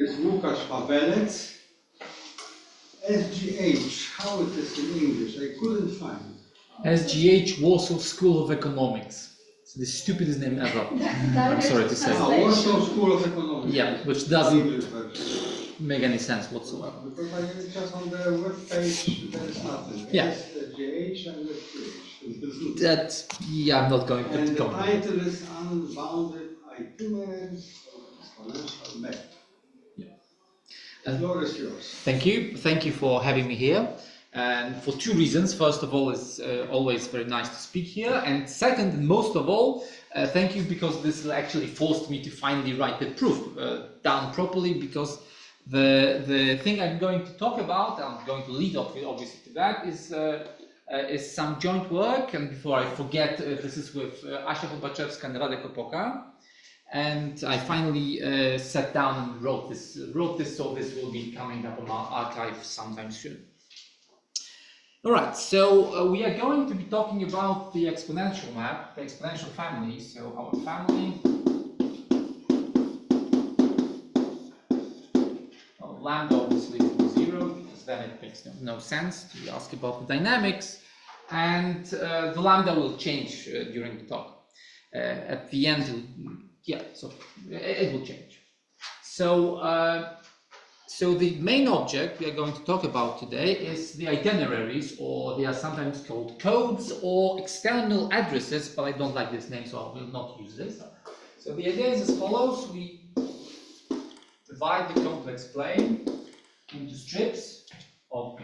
is Łukasz Pawelec. SGH, how it is in English? I couldn't find it. SGH, Warsaw School of Economics. It's the stupidest name ever. I'm sorry to say. Warsaw School of Economics. Yeah, which doesn't make any sense whatsoever. Because I just on the web page there is nothing. Yeah. SGH and SGH. That, yeah, I'm not going to And the comment. title is Unbounded Itineraries of Exponential Method. The floor is yours. Thank you for having me here, and for two reasons. First of all, it's always very nice to speak here, and second, and most of all, thank you because this actually forced me to finally write the proof down properly, because the thing I'm going to talk about, I'm going to lead up obviously to that, is some joint work. And before I forget, this is with Horbaczewska and R Opoka. And I finally sat down and wrote this, so this will be coming up on our archive sometime soon. All right, so we are going to be talking about the exponential map, the exponential family. So our family, lambda obviously is 0, because then it makes no sense to ask about the dynamics, and the lambda will change during the talk. At the end, yeah, so it will change. So, so the main object we are going to talk about today is the itineraries, or they are sometimes called codes or external addresses, but I don't like this name, so I will not use this. So the idea is as follows: we divide the complex plane into strips of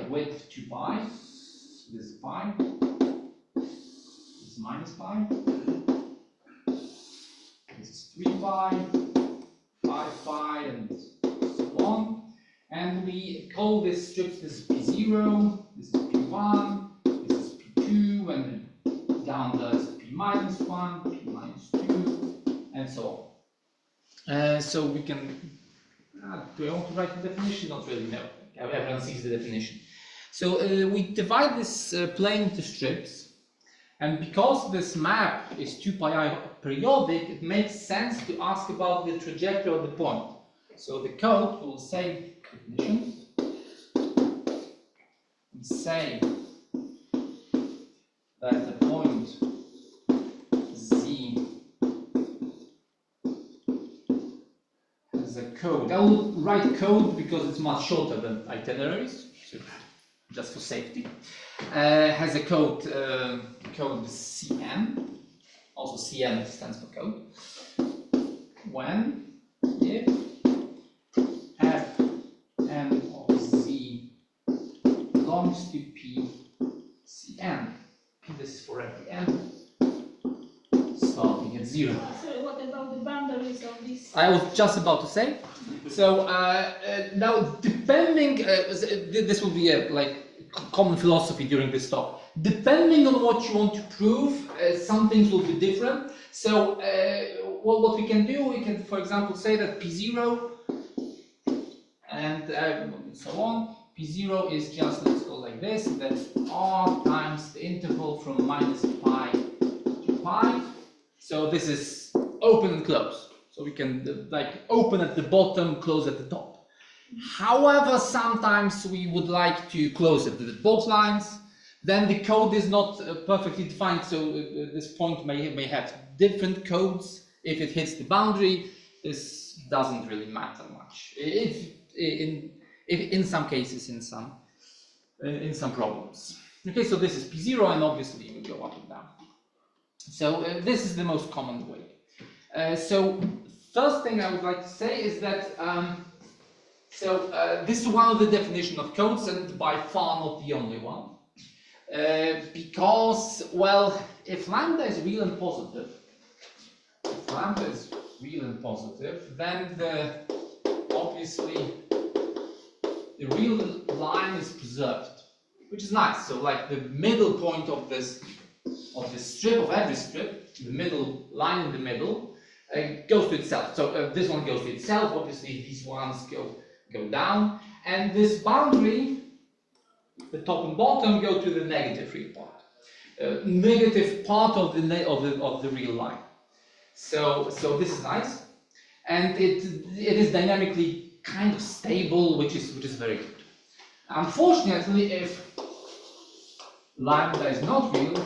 width 2 pi. So this is pi, this is minus pi. This is 3 pi, 5 pi, and so on. And we call these strips, this is P0, this is P1, this is P2, and down there is P minus 1, P minus 2, and so on. So we can, do I want to write the definition? Not really, no. Everyone sees the definition. So we divide this plane into strips. And because this map is 2 pi I periodic, it makes sense to ask about the trajectory of the point. So the code will say, definition, we say that the point Z has a code. I will write code because it's much shorter than itineraries, so just for safety. Has a code Cn, also Cn stands for code, when, if, f n of z belongs to p Cn. This is for every n starting at 0. So what about the boundaries of this? I was just about to say. So now, depending, this will be a common philosophy during this talk. Depending on what you want to prove, some things will be different. So what we can do, we can, for example, say that P0 and so on. P0 is just, let's go like this, that's R times the interval from minus pi to pi. So this is open and close. So we can open at the bottom, close at the top. However, sometimes we would like to close it at both lines. Then the code is not perfectly defined, so this point may have different codes. If it hits the boundary, this doesn't really matter much. In some cases, in some problems. Okay, so this is P0, and obviously we go up and down. So this is the most common way. So first thing I would like to say is that this is one of the definitions of codes, and by far not the only one. Because, well, if lambda is real and positive, then obviously the real line is preserved, which is nice. So like the middle point of this strip, of every strip, the middle line in the middle, goes to itself. So this one goes to itself. Obviously these ones go down, and this boundary, the top and bottom, go to the negative real part, negative part of the real line. So this is nice, and it is dynamically kind of stable, which is very good. Unfortunately, if lambda is not real,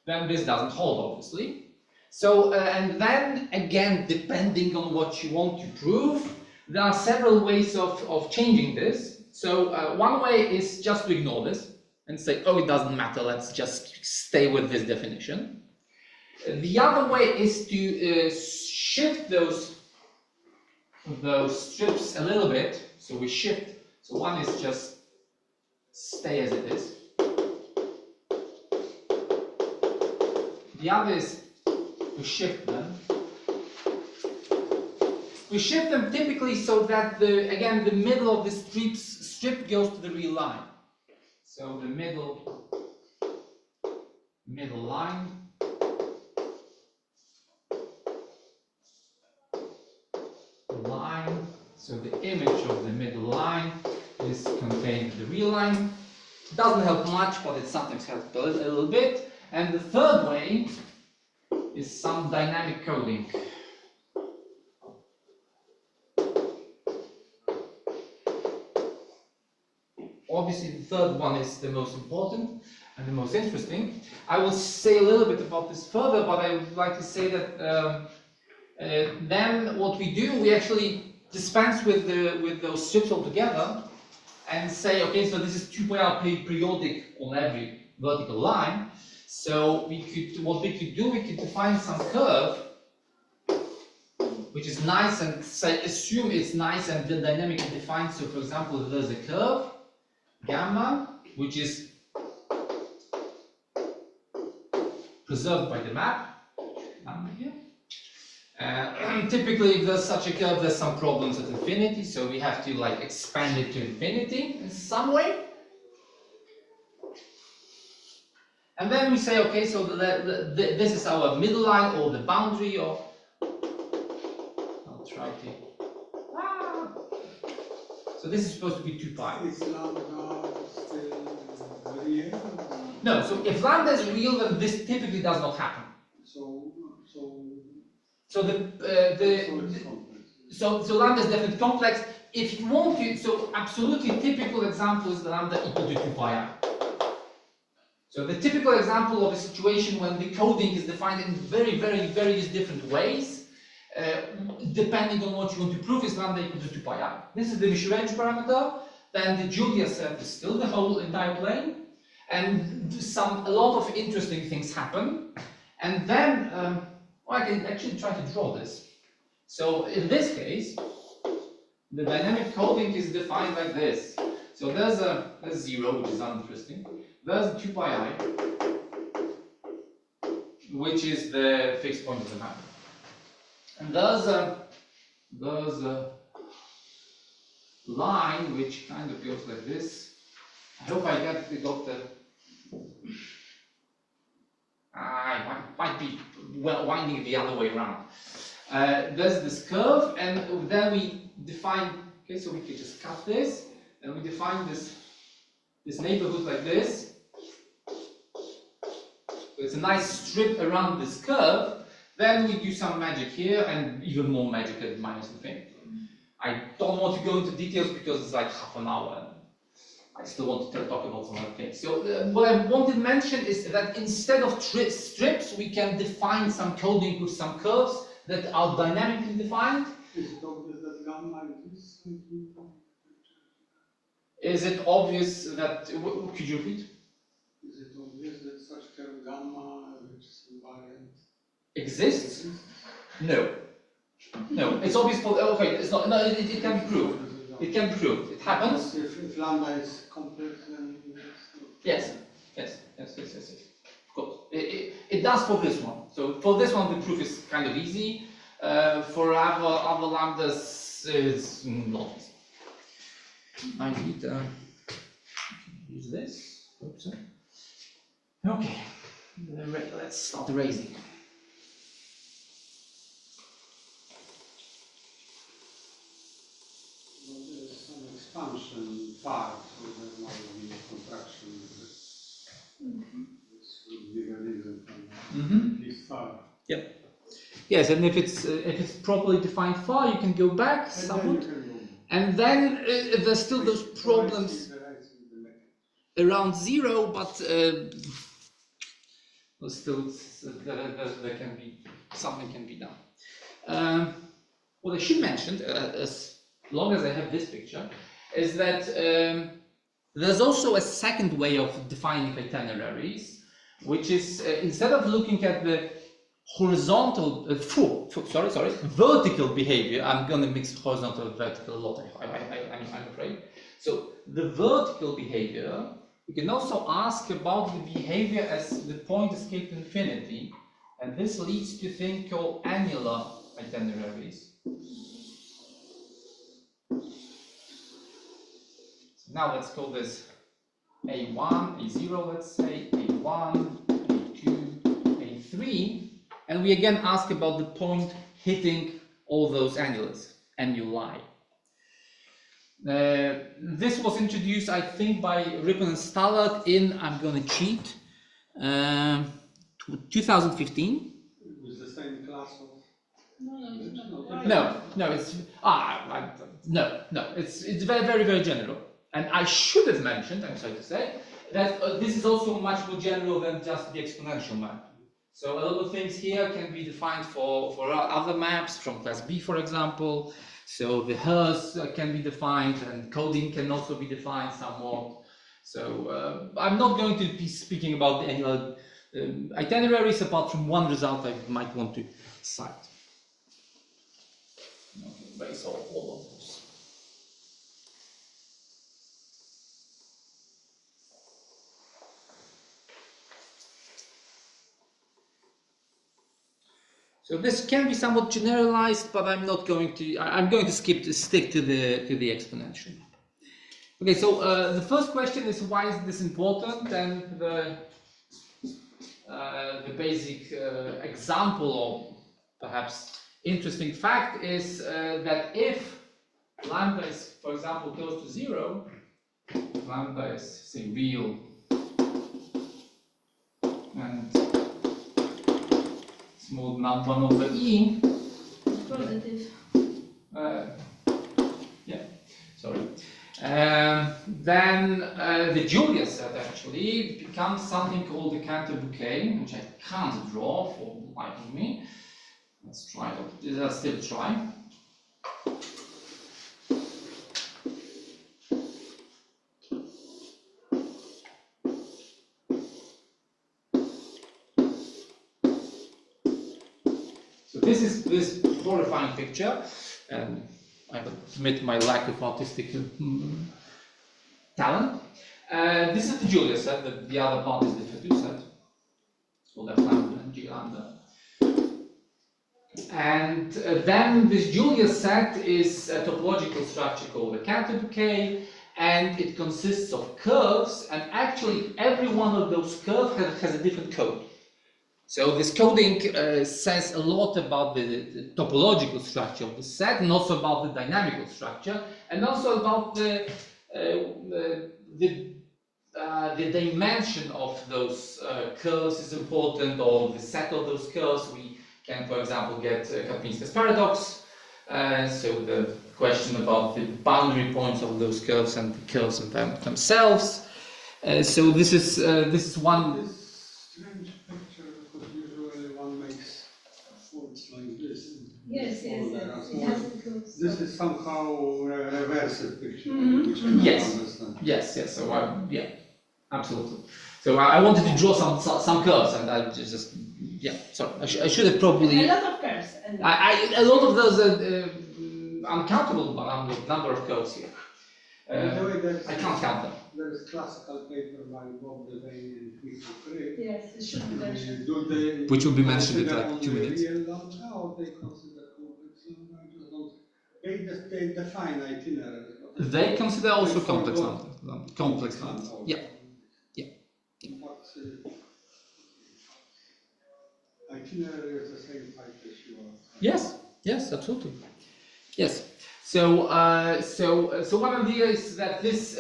then this doesn't hold, obviously. So, and then again, depending on what you want to prove, there are several ways of changing this. So one way is just to ignore this and say, oh, it doesn't matter, let's just stay with this definition. The other way is to shift those strips a little bit. So we shift, so one is just stay as it is. The other is to shift them. We shift them typically so that again the middle of the strip goes to the real line. So the middle line so the image of the middle line is contained in the real line. Doesn't help much, but it sometimes helps a little bit. And the third way is some dynamic coding. Obviously, the third one is the most important and the most interesting. I will say a little bit about this further, but I would like to say that then what we do, we actually dispense with those strips altogether and say, okay, so this is 2 pi r periodic on every vertical line. So what we could do, we could define some curve which is nice and say, assume it's nice and dynamically defined. So for example, if there's a curve gamma, which is preserved by the map, here. Typically, if there's such a curve, there's some problems at infinity, so we have to like expand it to infinity in some way. And then we say, okay, so this is our middle line or the boundary, or I'll try to. So this is supposed to be 2 pi. Is lambda still real? No, so if lambda is real, then this typically does not happen. So lambda is definitely complex. If you want to, so absolutely typical example is lambda equal to 2 pi r. So the typical example of a situation when the coding is defined in various different ways, depending on what you want to prove, is lambda equal to 2 pi r. This is the Misch range parameter. Then the Julia set is still the whole entire plane, and a lot of interesting things happen. And then I can actually try to draw this. So in this case, the dynamic coding is defined like this. So there's 0, which is uninteresting. There's 2 pi I, which is the fixed point of the map. And there's a line which kind of goes like this. I hope I got the. I might be winding the other way around. There's this curve, and then we define. Okay, so we can just cut this, and we define this neighborhood like this. So it's a nice strip around this curve. Then we do some magic here, and even more magic at minus infinity. I don't want to go into details because it's like half an hour. And I still want to talk about some other things. So what I wanted to mention is that instead of strips, we can define some coding with some curves that are dynamically defined. Is it obvious that gamma exists? Is it obvious that, could you repeat? Is it obvious that such curve gamma, which is invariant, exists? No. No, it's obvious for, okay, it's not, no, it can be proved. It can be proved. It happens. If lambda is complex, then Yes. Of course. It does for this one. So for this one, the proof is kind of easy. For other lambdas, it's not easy. I need to use this. Oops. Okay. Let's start erasing. there's some expansion part, so there might be a contraction. This would be the reason from at least far. Yep. Yes, and if it's properly defined file, you can go back somewhat, and then there's still those problems around 0, but still there can be something can be done. What I should mention, as long as I have this picture, is that there's also a second way of defining itineraries, which is instead of looking at the horizontal, vertical behavior. I'm going to mix horizontal and vertical a lot, I'm afraid. So the vertical behavior, we can also ask about the behavior as the point escape to infinity, and this leads to a thing called annular itineraries. So now let's call this A1, A0, let's say, A1, A2, A3. And we again ask about the point hitting all those annuli. This was introduced, I think, by Rippon and Stallard in, I'm going to cheat, 2015. It was the same class of... It's very, very general. And I should have mentioned, I'm sorry to say, that this is also much more general than just the exponential map. So a lot of things here can be defined for other maps from class B, for example. So the hers can be defined, and coding can also be defined somewhat. So I'm not going to be speaking about the annual itineraries, apart from one result I might want to cite. Okay, erase all of those. So this can be somewhat generalized, but I'm not going to. I'm going to stick to the exponential. Okay, so the first question is, why is this important? And the basic example, or perhaps interesting fact, is that if lambda is, for example, close to 0, lambda is, say, real, and small number 1 over e. Positive. Then the Julia set actually becomes something called the Cantor bouquet, which I can't draw for the life of me. Let's try it. Let's still try. This is this horrifying picture, and I admit my lack of artistic talent. This is the Julia set, the other part is the Fatou set, called F lambda and G lambda. And then this Julia set is a topological structure called a Cantor bouquet, and it consists of curves, and actually every one of those curves has a different code. So this coding says a lot about the topological structure of the set, and also about the dynamical structure, and also about the dimension of those curves is important, or the set of those curves. We can, for example, get Kaplinska's paradox. So the question about the boundary points of those curves and the curves themselves. So this is one. Strange picture, because usually one makes folds like this. Yes. This is somehow a reversive picture, Mm-hmm. which I don't understand. Yes. So yeah, absolutely. So I wanted to draw some curves, and I just sorry. I should have probably. A lot of curves. A lot of those uncountable number of curves here. I can't count them. There is classical paper by Bob Devane and Michael Crick. Yes, it should be mentioned. Which will be mentioned in like 2 minutes. Real lambda, or they consider complex lambda? I just don't. They define itineraries. They consider also complex lambda. Complex lambda. Yeah. But itinerary is the same type as you are. Yes, absolutely. Yes. So one idea is that this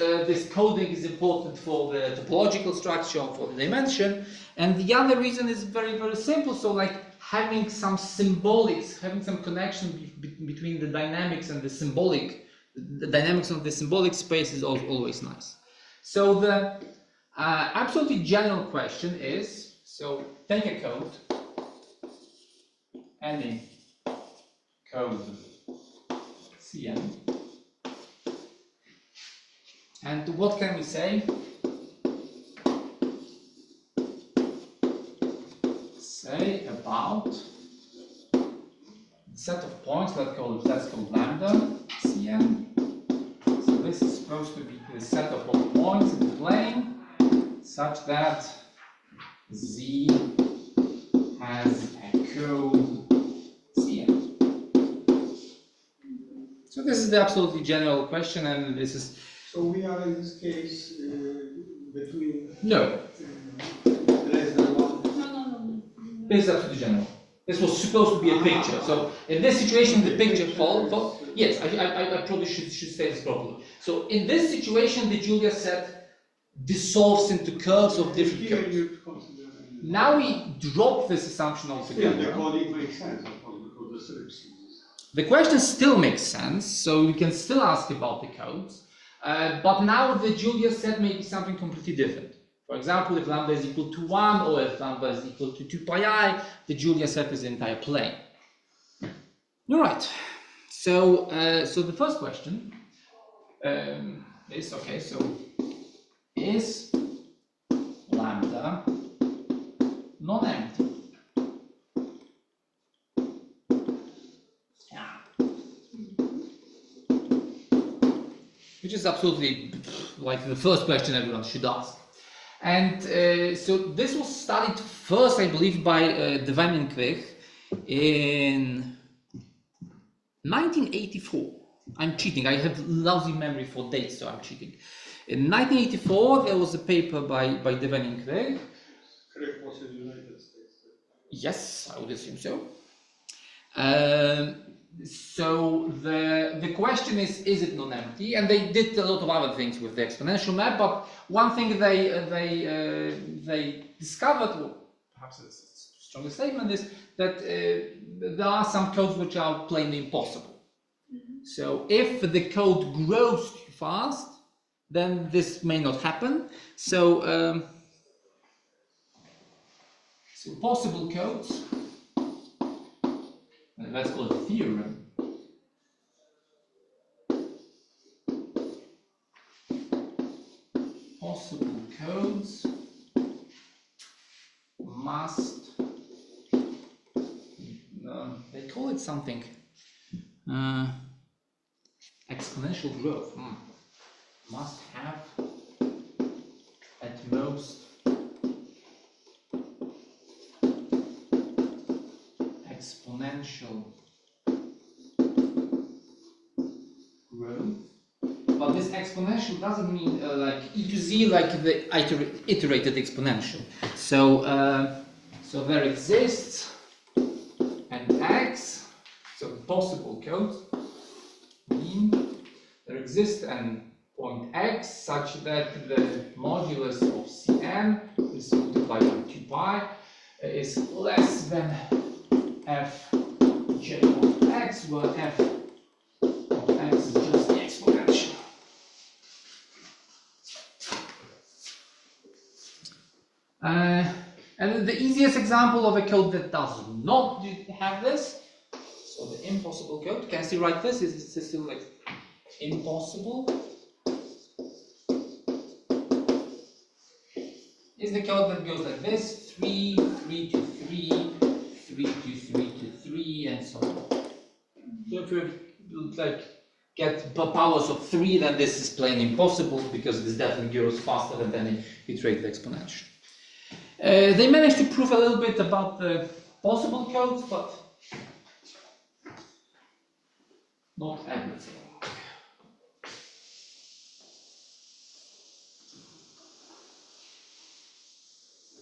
coding is important for the topological structure, for the dimension, and the other reason is very, very simple. So like, having some symbolics, having some connection between the dynamics and the symbolic, the dynamics of the symbolic space is always nice. So the absolutely general question is, so take a code, any code CN, and what can we say? Say about set of points, let's call lambda Cn. So this is supposed to be the set of all points in the plane such that Z has a code Cn. So this is the absolutely general question, and this is. So we are in this case between. No. Less than 1. No. This is absolutely general. This was supposed to be a picture. So in this situation, the picture falls. Yes, I probably should say this properly. So in this situation, the Julia set dissolves into curves of different curves. Now we drop this assumption altogether. The coding makes sense, of course, because the ellipses. The question still makes sense, so we can still ask about the codes. But now the Julia set may be something completely different. For example, if lambda is equal to 1 or if lambda is equal to 2 pi I, the Julia set is the entire plane. All right. So, so the first question is, okay, so is lambda non-empty? Yeah. Which is absolutely like the first question everyone should ask. And so this was studied first, I believe, by De Weinenkweg in 1984. I'm cheating. I have lousy memory for dates, so I'm cheating. In 1984, there was a paper by De Weinenkweg. Correct, was in the United States. Yes, I would assume so. So the question is it non-empty? And they did a lot of other things with the exponential map, but one thing they discovered, or perhaps it's a stronger statement, is that there are some codes which are plainly impossible. So if the code grows too fast, then this may not happen. So so possible codes. Let's call it a theorem. Possible codes must, they call it something, exponential growth. Must have at most exponential growth, but this exponential doesn't mean like e to z, like the iterated exponential. So so there exists an x, so possible codes mean there exists an point x such that the modulus of Cn is multiplied by 2 pi is less than f j of x, where f of x is just the exponential. And the easiest example of a code that does not have this, so the impossible code, can I still write this? Is it still like impossible? Is the code that goes like this: 3, 3 to 3, 3 to 3 to 3, and so on. So if you like get powers of 3, then this is plain impossible because this definitely grows faster than any iterated exponential. They managed to prove a little bit about the possible codes, but not everything.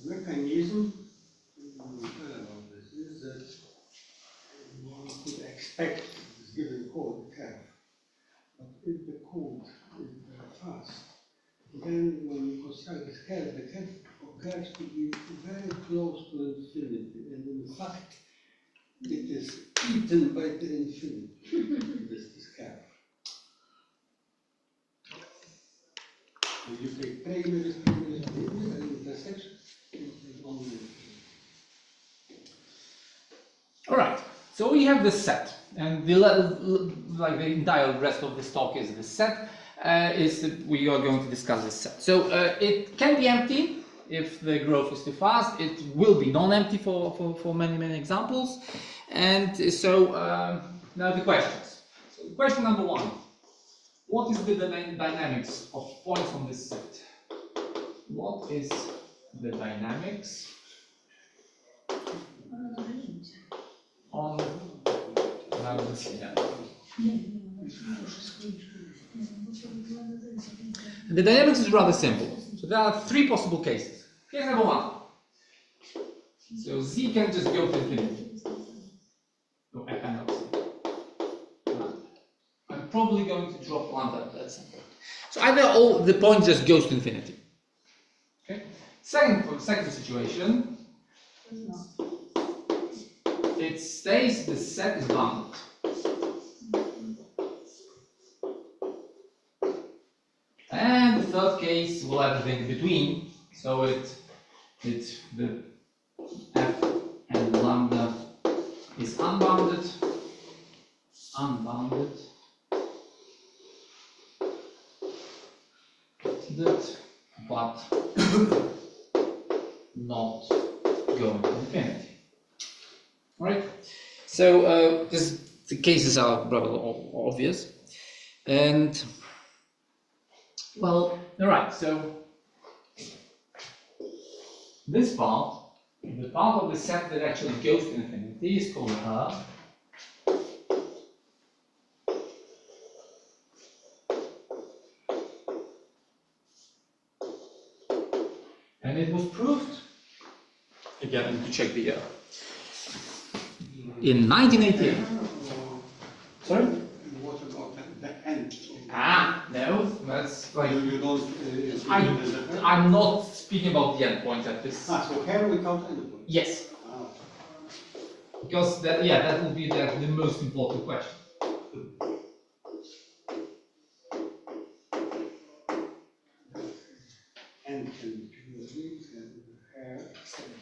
The mechanism about this is that one could expect this given code curve, but if the code is very fast, then when you construct this curve, the curve occurs to be very close to infinity, and in fact, it is eaten by the infinity, this curve. If you take primaries, and intersection, it is only infinity. All right, so we have this set, and like the entire rest of this talk is this set. We are going to discuss this set. So it can be empty if the growth is too fast. It will be non-empty for many examples. And so now the questions. So question number one: what is the dynamics of points on this set? What is the dynamics on this set? The dynamics is rather simple. So there are three possible cases. Case number one. So Z can just go to infinity. No, I cannot. I'm probably going to drop lambda at that center. So either the point just goes to infinity. Okay. Second situation. It stays. The set is bounded. And the third case will have everything in between, so the f and lambda is unbounded, but not going to infinity. All right. So the cases are rather obvious, and. Well, all right, so this part, the part of the set that actually goes to infinity is called R. And it was proved, again, I need to check the year, in 1988. Sorry? What about the end? No, that's like. You don't. I'm not speaking about the endpoint at this. So here we count endpoint. Yes. Ah. Because that will be the most important question.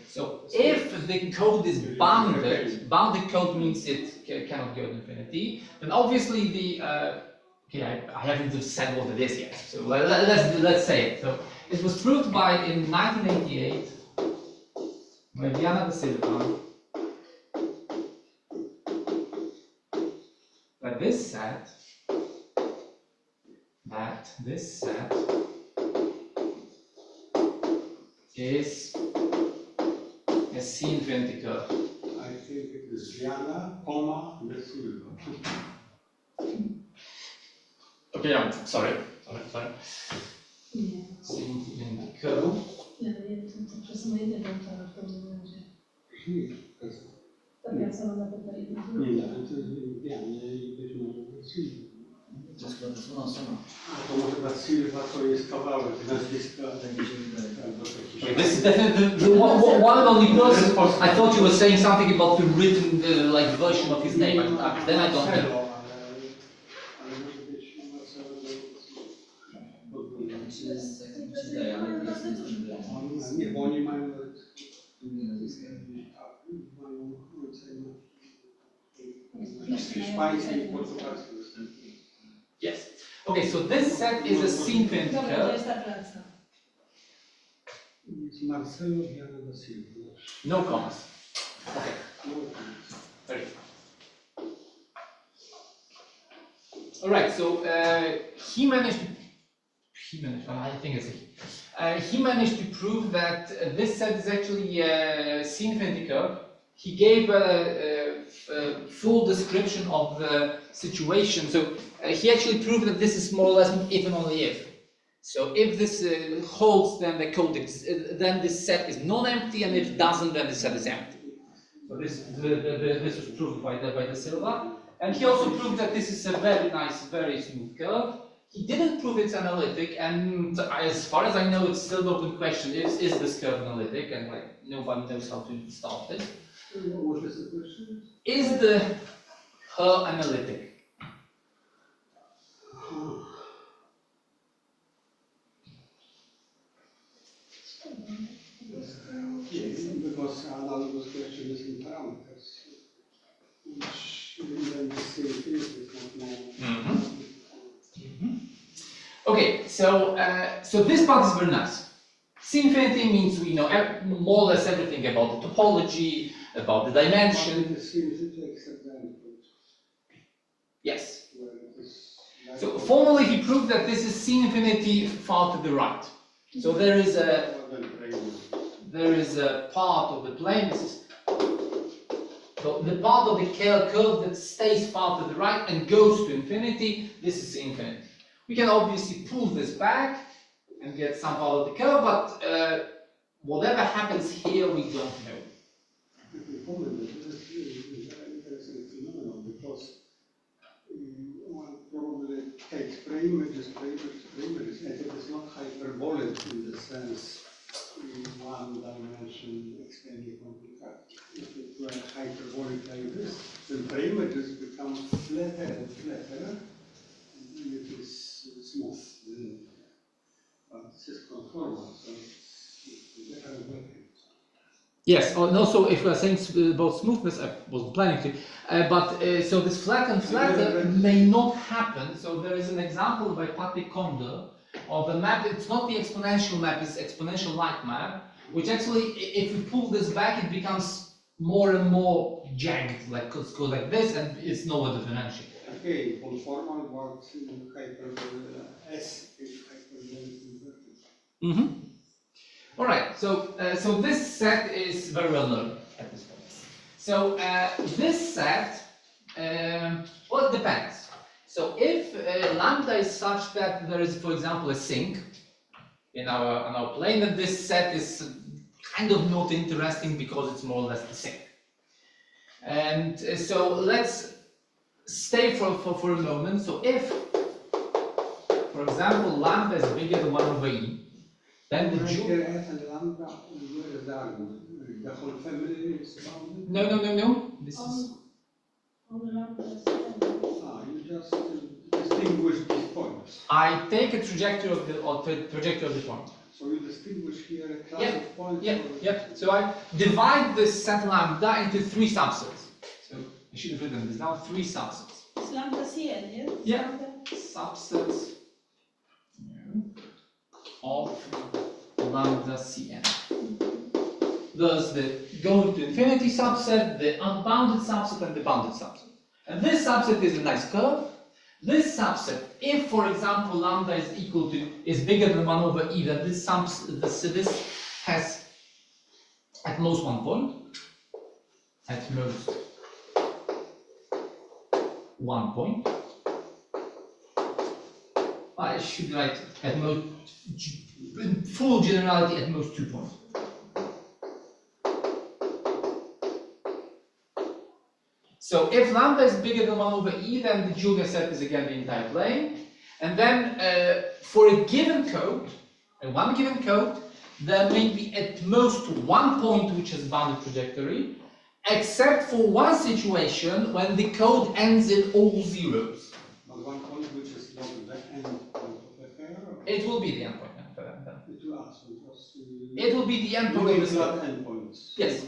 So if the code is bounded, bounded code means it cannot go to infinity, then obviously the okay, I haven't said what it is yet, so let's say it. So it was proved in 1988 by Diana da Silva that this set is a C-infinity curve. I think it is Diana, comma, da Silva. Okay, I'm sorry. Nie. C-infinity curve. Ja to przez moje wątpliwości w pewnym momencie. Tak ja sama nawet Nie, ale to jest Diana i być może da Silva. To może da Silva to jest kawałek nazwiska. This is definitely the one and only person. I thought you were saying something about the written like version of his name. Then I don't know. Nie, bo oni mają hiszpański i portugalski. Yes. Okay, so this set is a C-infinity Dobra, to curve. jest ta praca. It's Marcelo Diana da Silva. No commas. Okay. Very good. All right. So he managed to prove that this set is actually a C-infinity curve. He gave a full description of the situation. So he actually proved that this is more or less if and only if. So if this holds, then the code then this set is non-empty, and if it doesn't, then the set is empty. So this was proved by the Silva, and he also proved that this is a very nice, very smooth curve. He didn't prove it's analytic, and as far as I know, it's still an open question: is this curve analytic? And like nobody knows how to start this. What was the question? Is the her analytic? Yes, because analogous question is in parameters, which then the same thing is not more. Okay, so this part is very nice. C infinity means we know more or less everything about the topology, about the dimension. It seems to accept the endpoint. Yes. Where it is So formally he proved that this is C infinity far to the right. So there is a part of the plane. So the part of the curve that stays far to the right and goes to infinity, this is C infinity. We can obviously pull this back and get some part of the curve, but whatever happens here, we don't know. This is really very interesting phenomenon because one probably takes preimages, and it is not hyperbolic in the sense in one dimension explaining complicated. If it were hyperbolic like this, then preimages become flatter and flatter, and it is smooth. But this is conformal, so it's different way. Yes, and also if we are saying about smoothness, I wasn't planning to, so this flat and flatter may not happen. So there is an example by Patrick Condor of a map. It's not the exponential map, it's exponential light map, which actually, if we pull this back, it becomes more and more jagged, like it goes like this, and it's nowhere differential. Okay, conformal, but hyperbolic S is hyperbolic inverted. All right, so this set is very well known at this point. So this set, well, it depends. So if lambda is such that there is, for example, a sink in our plane, then this set is kind of not interesting because it's more or less the same. And so let's stay for a moment. So if, for example, lambda is bigger than 1 over e, then the here F and lambda, where is the argument? The whole family is bounded? No. This is On the lambda. You just distinguish these points. I take a trajectory of the point. So you distinguish here a class of points? Yep. So I divide this set lambda into 3 subsets. So I should have written this down, 3 subsets. It's lambda Cn, yes? Yeah. Lambda. Subsets of lambda Cn. There's the going to infinity subset, the unbounded subset, and the bounded subset. And this subset is a nice curve. This subset, if for example lambda is bigger than 1 over e, then this has at most 1 point. At most 1 point. I should write at most, in full generality, at most 2 points. So if lambda is bigger than 1 over e, then the Julia set is again the entire plane. And then for a given code, one given code, there may be at most 1 point which has bounded trajectory, except for one situation when the code ends in all zeros. But 1 point which is not the end point of the pair? It will be the end point. It will ask because it will be the end point of the endpoints. Yes.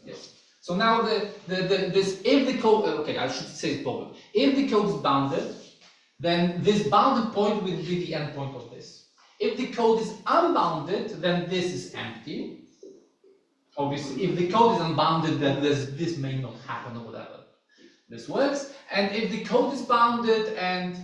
Yes. So now if the code, okay, I should say it properly. If the code is bounded, then this bounded point will be the endpoint of this. If the code is unbounded, then this is empty. Obviously, if the code is unbounded, then this may not happen or whatever. This works. And if the code is bounded and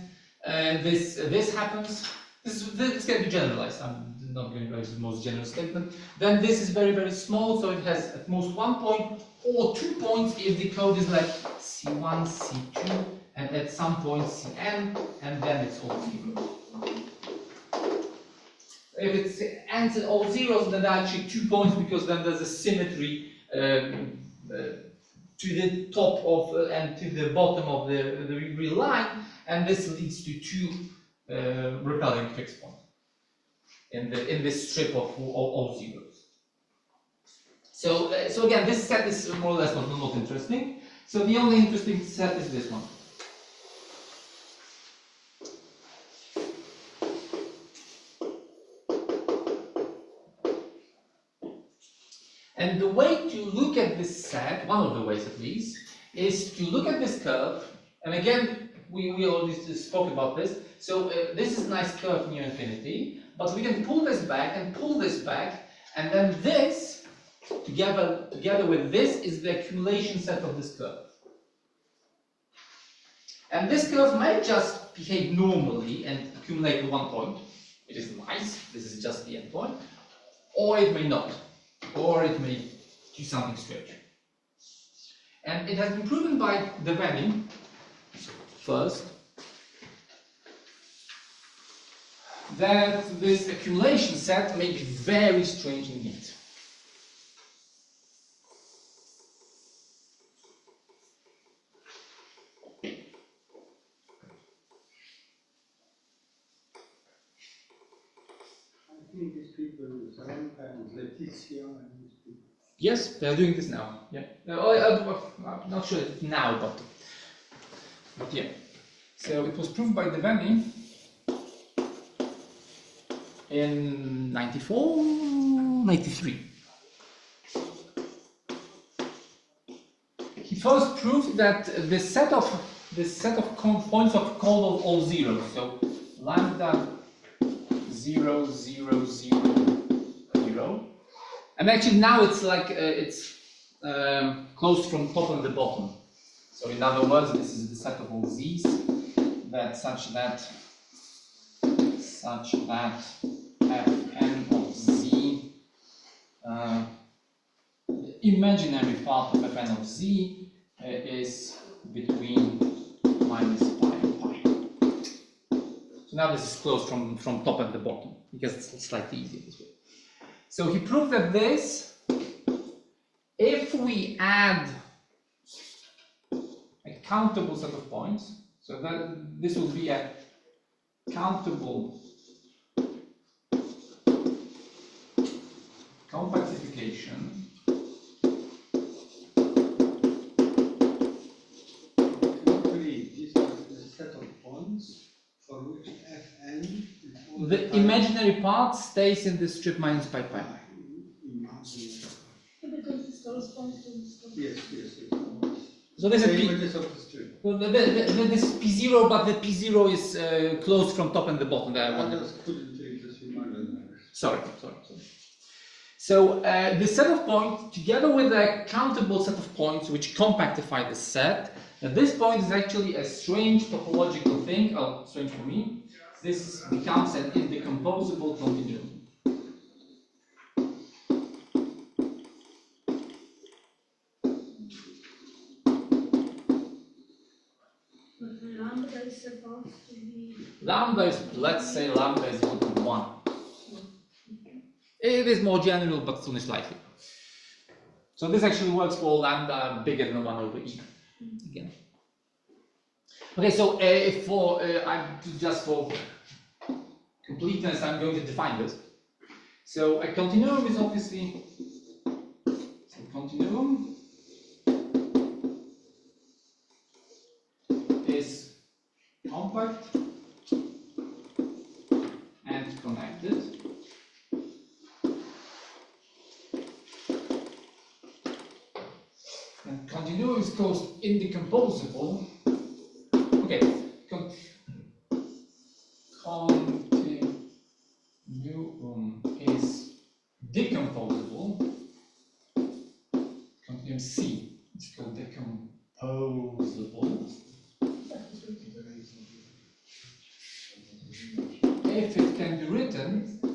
this happens, this can be generalized. I'm not going to write the most general statement. Then this is very, very small, so it has at most 1 point or 2 points if the code is like C1, C2, and at some point Cn, and then it's all zeros. If it ends at all zeros, then there are actually 2 points because then there's a symmetry to the top of and to the bottom of the real line, and this leads to 2 repelling fixed points in this strip of all zeros. So again, this set is more or less not interesting. So the only interesting set is this one. And the way to look at this set, one of the ways at least, is to look at this curve. And again, we already spoke about this. So this is a nice curve near infinity, but we can pull this back and pull this back, and then this, together with this, is the accumulation set of this curve. And this curve might just behave normally and accumulate to one point, which is nice. This is just the endpoint, or it may not. Or it may do something strange. And it has been proven by Devaney first that this accumulation set may be very strange indeed. I think these people, Zarenka and Leticia, and these people. Yes, they are doing this now. Yeah. I'm not sure now, but yeah. So it was proved by Devaney in 94, 93. He first proved that this set of points of call all zeros. So lambda 0, 0, 0, 0. And actually now it's like closed from top and the bottom. So in other words, this is the set of all z's that such that fn of z, the imaginary part of fn of z is between minus pi and pi. So now this is closed from top and the bottom because it's slightly easier this way. So he proved that this, if we add a countable set of points, so that this will be a countable compactification These are the set of points for which Fn is the imaginary part stays in the strip minus pi pi. Because this corresponds to this. Yes. So this is Same P. with this of the strip. Well, this is P0, but the P0 is closed from top and the bottom. There, I just couldn't take this imaginary. Sorry. So the set of points, together with a countable set of points which compactify the set, and this point is actually a strange topological thing. Oh, strange for me. This becomes an indecomposable continuum. Lambda is supposed to be. Lambda is, let's say, lambda is equal to 1. It is more general, but only slightly. So this actually works for lambda bigger than 1 over e. Again. Okay, so just for completeness, I'm going to define this. So a continuum is obviously continuum is compact and connected. And continuum is called indecomposable. Okay, continuum is decomposable. Continuum C is called decomposable. If it can be written,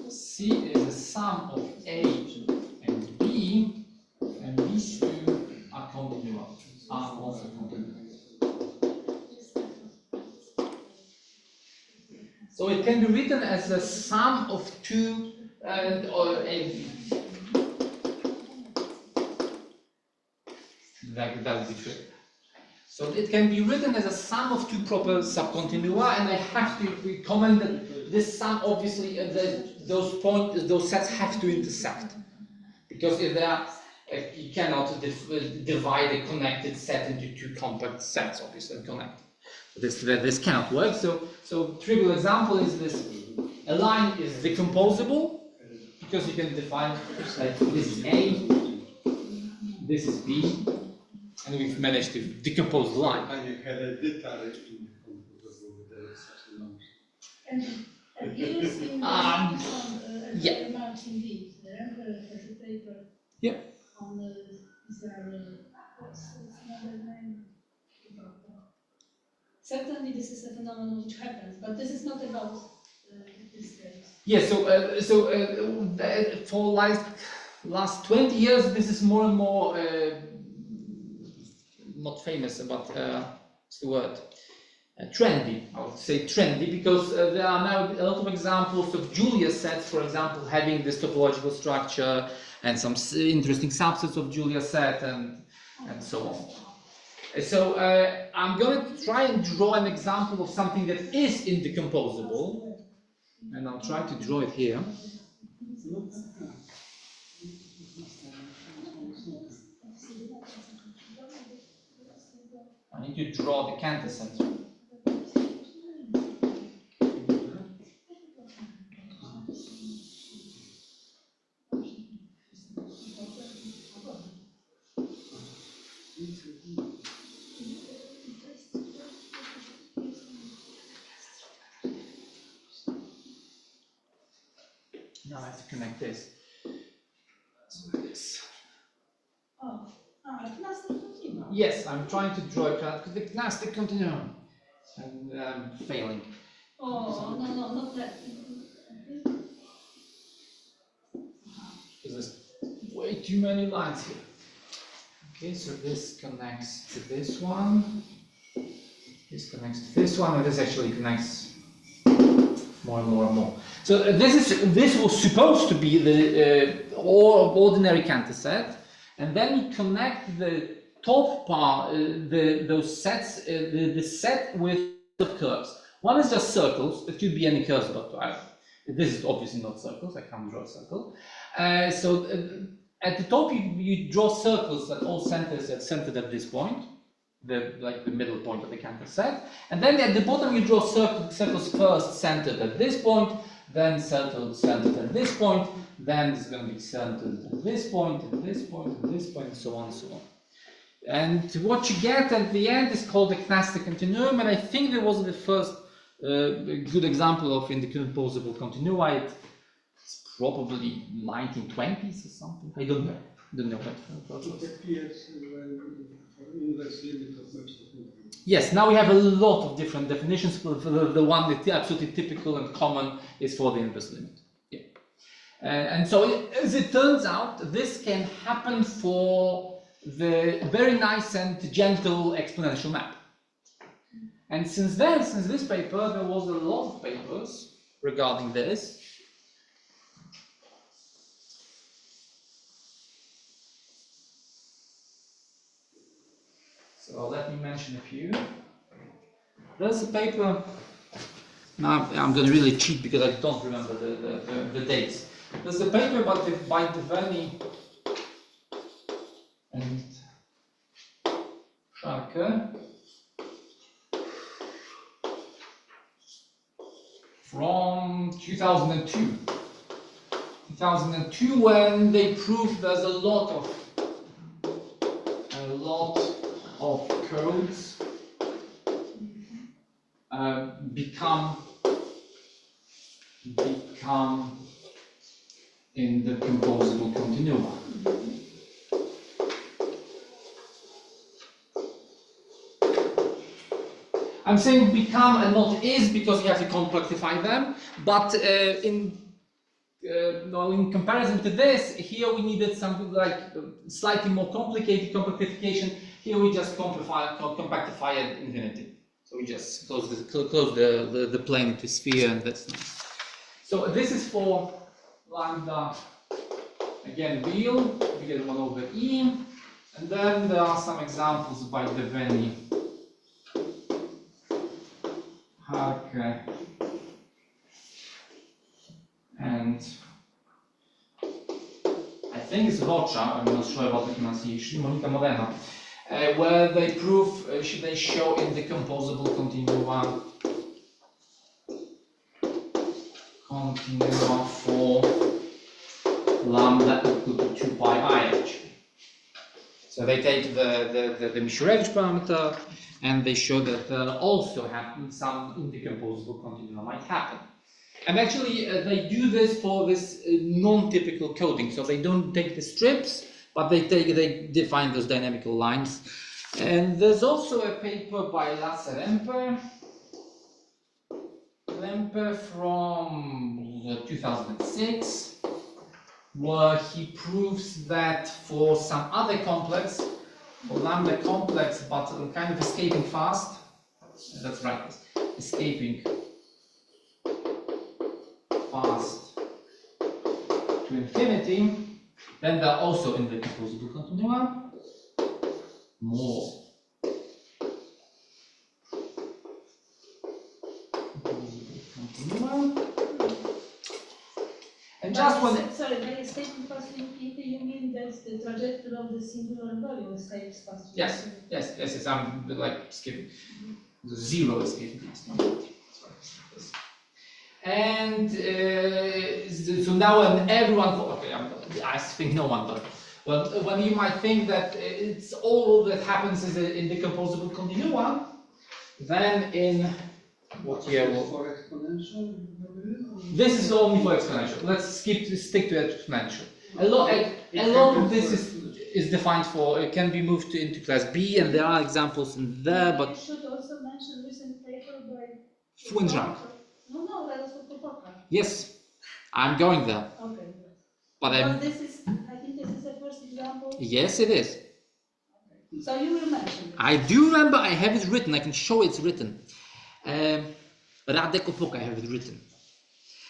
C is the sum of A and B, and these two are continua, are also continua. So it can be written as the sum of two or a. That would be true. So it can be written as a sum of two proper subcontinua, and I have to comment that this sum obviously those sets have to intersect, because if you cannot divide a connected set into two compact sets, obviously, and connect. This cannot work. So trivial example is this: a line is decomposable because you can define like this is A, this is B, and we've managed to decompose the line. And here is in yeah. remarks indeed. The Emperor has a paper Yeah. on Israel. What's another name? Certainly, this is a phenomenon which happens, but this is not about this case. Yeah. For like last 20 years, this is more and more not famous, but what's the word? Trendy, I would say trendy, because there are now a lot of examples of Julia sets, for example, having this topological structure and some interesting subsets of Julia set and so on. So I'm going to try and draw an example of something that is indecomposable, and I'll try to draw it here. I need to draw the Cantor set. Now I have to connect this. So like this. Yes, I'm trying to draw the plastic continuum, and I'm failing. Oh, no, not that. Because there's way too many lines here. Okay, so this connects to this one. This connects to this one, and this actually connects more and more and more. So this was supposed to be the ordinary Cantor set, and then we connect the top part, those sets, the set with curves. One is just circles. It could be any curves, but this is obviously not circles. I can't draw a circle. So at the top you draw circles at all centers that centered at this point, like the middle point of the Cantor set, and then at the bottom you draw circles first centered at this point, then centered at this point, then it's going to be centered at this point, and this point, and this point, and so on and so on. And what you get at the end is called the Cantor continuum, and I think there was the first good example of indecomposable continua. It's probably 1920s or something. I don't know. What it appears for inverse limit of Webster. Yes, now we have a lot of different definitions. The one that's absolutely typical and common is for the inverse limit. Yeah. And so, as it turns out, this can happen for the very nice and gentle exponential map. And since this paper, there was a lot of papers regarding this. So let me mention a few. There's a paper. Now I'm going to really cheat because I don't remember the dates. There's a paper by Deveni and Scharke from 2002. 2002, when they proved there's a lot of codes become in the composable continua. I'm saying become and not is because you have to complexify them, but in comparison to this, here we needed something like slightly more complicated compactification. Here we just compactify at infinity. So we just close the plane to sphere, and that's nice. So this is for lambda, again real, we get 1 over E, and then there are some examples by Deveni, Harke, and I think it's Rocha, I'm not sure about the pronunciation, Monica Morena, where they prove, they show indecomposable continua for lambda equal to 2 pi I actually. So they take the Mishurevich parameter and they show that also some indecomposable continua might happen. And actually they do this for this non-typical coding. So they don't take the strips, but they define those dynamical lines. And there's also a paper by Lasse Lempe from 2006, where he proves that for some other complex, for lambda complex, but kind of escaping fast, that's right, escaping fast to infinity, then there are also indecomposable continua, more. And just when... Sorry, by escaping fast to infinity, you mean that the trajectory of the singular value escapes fast to infinity? Yes, I'm like skipping. The zero escaping fast to infinity. And so now when everyone, okay, I think no one, but when you might think that it's all that happens is in decomposable continua, then in what year? For exponential? This is only for exponential. Let's stick to exponential. A lot of this is defined for, it can be moved into class B, and there are examples in there, but... You should also mention recent paper by... Fu and Zhang. No, that was for Opoka. Yes, I'm going there. Okay. But I think this is the first example. Yes, it is. Okay. So you will mention it. I do remember, I have it written, I can show it's written. Radek Opoka, I have it written.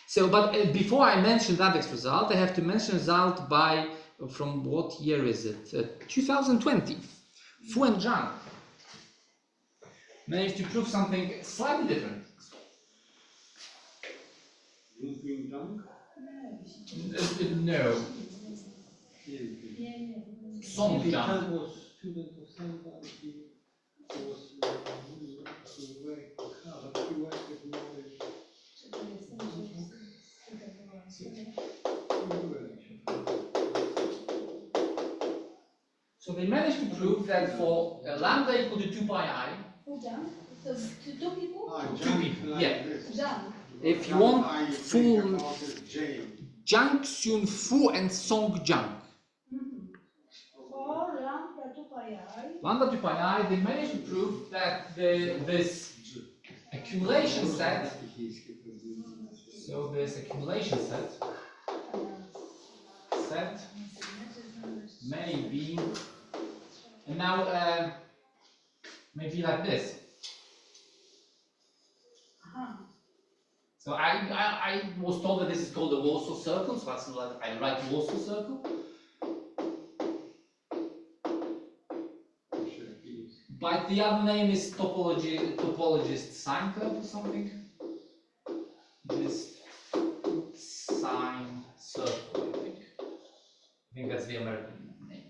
So, but before I mention Radek's result, I have to mention result from what year is it? 2020. Fu and Zhang managed to prove something slightly different. No. Song Zhang. Was student of Samba, he was very but he worked with knowledge. So they managed to prove that for lambda equal to 2 pi I. Who done? So two people? Two people, yeah. Done. If you want full Jiang Xun Fu and Song Jiang. For lambda 2 pi I. Lambda 2 pi I, they managed to prove that this accumulation set, so this accumulation set may be, and now maybe like this. So I was told that this is called the Warsaw circle, so that's like I write Warsaw circle. But the other name is topologist sine curve or something. Just sine circle, I think that's the American name.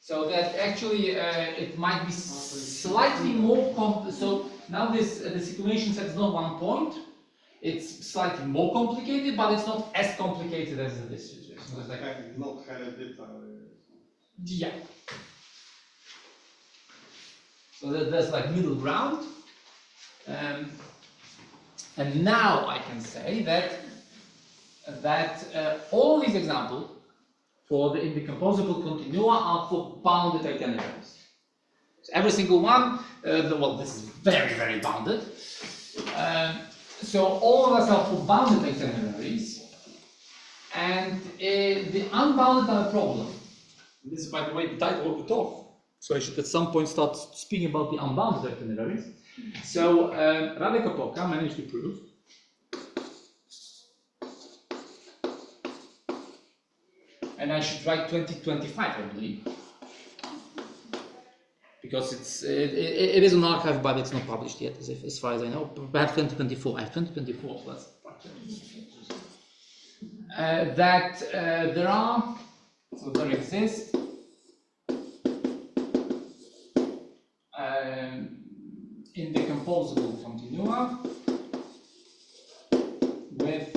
So that actually it might be slightly more complex. So now the simulation set is not one point. It's slightly more complicated, but it's not as complicated as this situation. So it's like not hereditary. Yeah. So there's like middle ground. And now I can say that all these examples for the indecomposable continua are for bounded itineraries. So every single one, well, this is very, very bounded. So all of us are for bounded itineraries. And the unbounded are a problem. This is, by the way, the title of the talk. So I should at some point start speaking about the unbounded itineraries. So Radek Opoka managed to prove and I should write 2025, I believe, because it is an archive, but it's not published yet, as far as I know. Perhaps 2024. I have 2024, so that's that there exist indecomposable continua with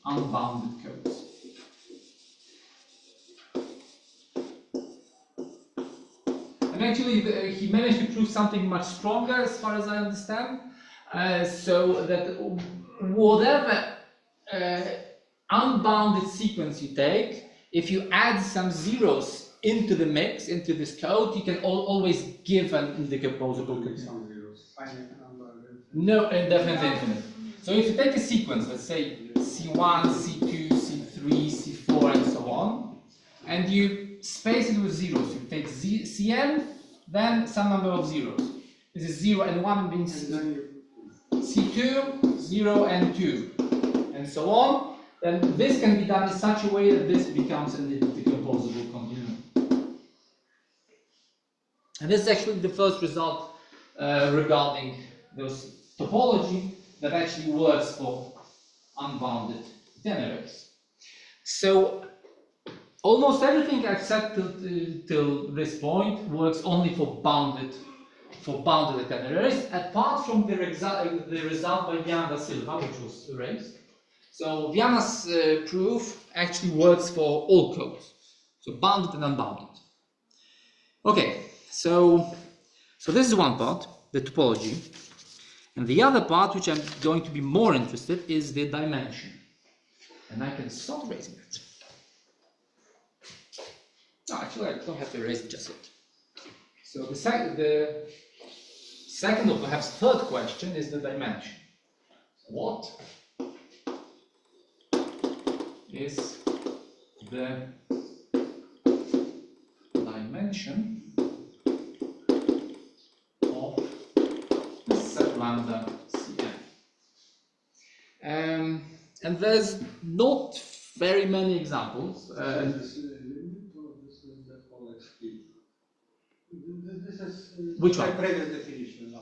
unbounded codes. And actually, he managed to prove something much stronger, as far as I understand. So that whatever unbounded sequence you take, if you add some zeros into the mix, into this code, you can always give an indecomposable continuum. No, indefinitely infinite. So if you take a sequence, let's say C1, C2, C3, C4, and so on, and you space it with zeros, you take Cn, then some number of zeros. This is 0 and 1 means C2, 0 and 2, and so on. Then this can be done in such a way that this becomes an indecomposable continuum. And this is actually the first result regarding those topology that actually works for unbounded itineraries. So almost everything I've said till this point works only for bounded itineraries, apart from the result by Viana da Silva, which was erased. So Viana's proof actually works for all codes, so bounded and unbounded. Okay, so this is one part, the topology, and the other part, which I'm going to be more interested, is the dimension. And I can start erasing it. No, actually, I don't have to erase it just yet. So the second or perhaps third question is the dimension. What is the dimension of the set lambda Cn? And there's not very many examples. Which one? Previous definition.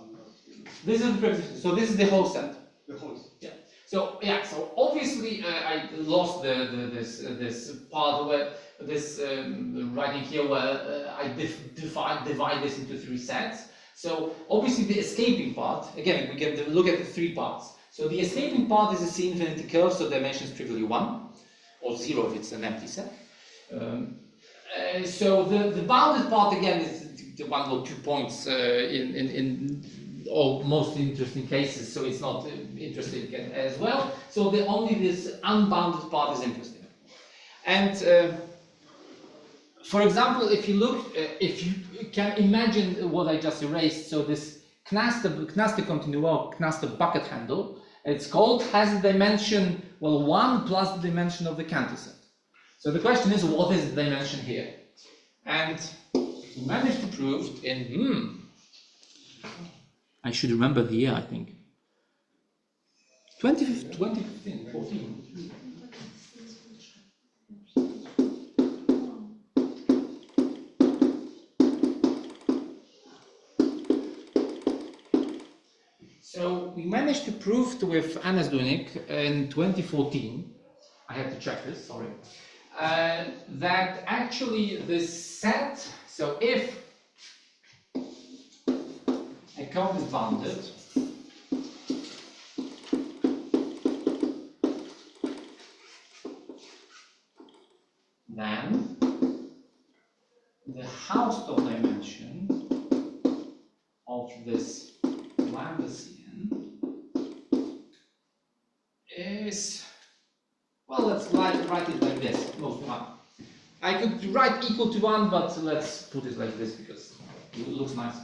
This is the previous. So this is the whole set. The whole set. Yeah. So yeah. So obviously I lost this part where this writing here where I divide this into three sets. So obviously the escaping part. Again, we get to look at the three parts. So the escaping part is a C infinity curve. So dimension is trivially 1 or 0 if it's an empty set. So the bounded part again is the 1 or 2 points in all most interesting cases, so it's not interesting as well. So only this unbounded part is interesting. And for example, if you look, if you can imagine what I just erased, so this Knaster continuum, Knaster bucket handle, it's called, has a dimension, well, 1 plus the dimension of the Cantor set. So the question is, what is the dimension here? And we managed to prove in, I should remember the year, I think. 2015, 14. So we managed to prove with Annes Dunik in 2014, I have to check this, sorry, that actually this set, so if a code is bounded, then the Hausdorff dimension of this lambda Cn is, well, let's write it like this, close to 1. I could write equal to 1, but let's put it like this because it looks nice.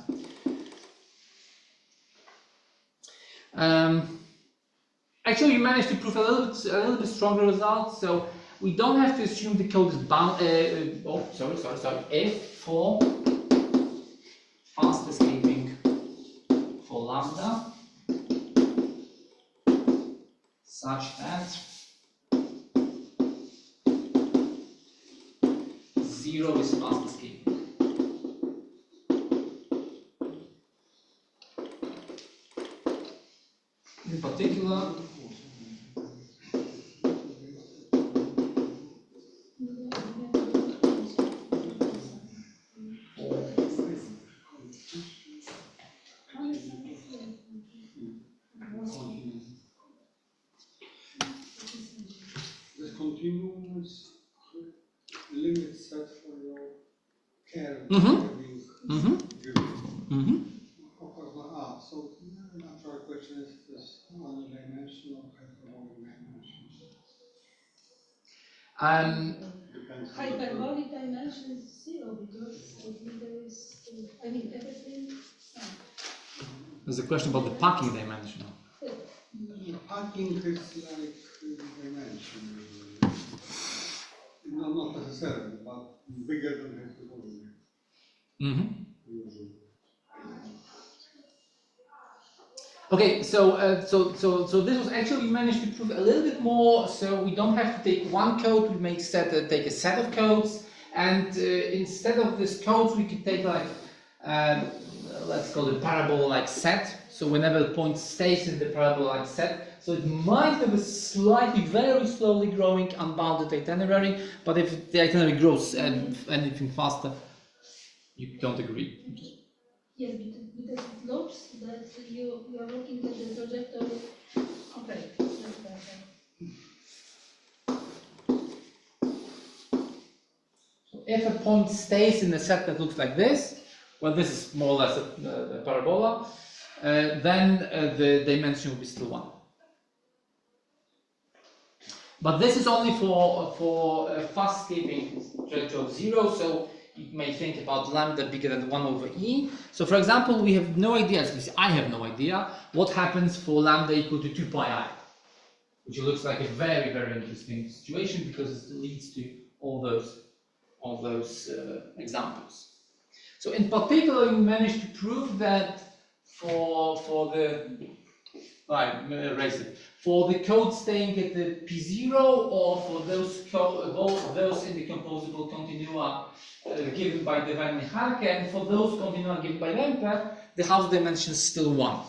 Actually, we managed to prove a little bit stronger result. So we don't have to assume the code is bound. If for fast escaping for lambda such that 0 is fast escaping. In particular, Of course, so the natural question is this one dimension or hyperbolic dimension? Depends on the Hyperbolic dimension is 0 because there is, I mean, everything. There's a question about the packing dimension. Packing is like dimension. No, not necessarily, but bigger than hyperbolic. Usually. Okay, so this was actually, we managed to prove a little bit more. So we don't have to take one code. We take a set of codes, and instead of this codes, we could take like let's call it parabola-like set. So whenever the point stays in the parabola-like set, so it might have a slightly, very slowly growing unbounded itinerary. But if the itinerary grows anything faster, you don't agree. Yes, because it looks that you are looking at the trajectory. Okay, that's better. So if a point stays in a set that looks like this, well, this is more or less a parabola, then the dimension will be still 1. But this is only for fast escaping trajectory of 0, so you may think about lambda bigger than 1 over e. So for example, we have no idea, at least I have no idea, what happens for lambda equal to 2 pi I, which looks like a very, very interesting situation because it leads to all those examples. So in particular, we managed to prove that for the code staying at the P0 or for those in the composable continua given by the Van-Harke, and for those continua given by Lemper, the Hausdorff dimension is still 1.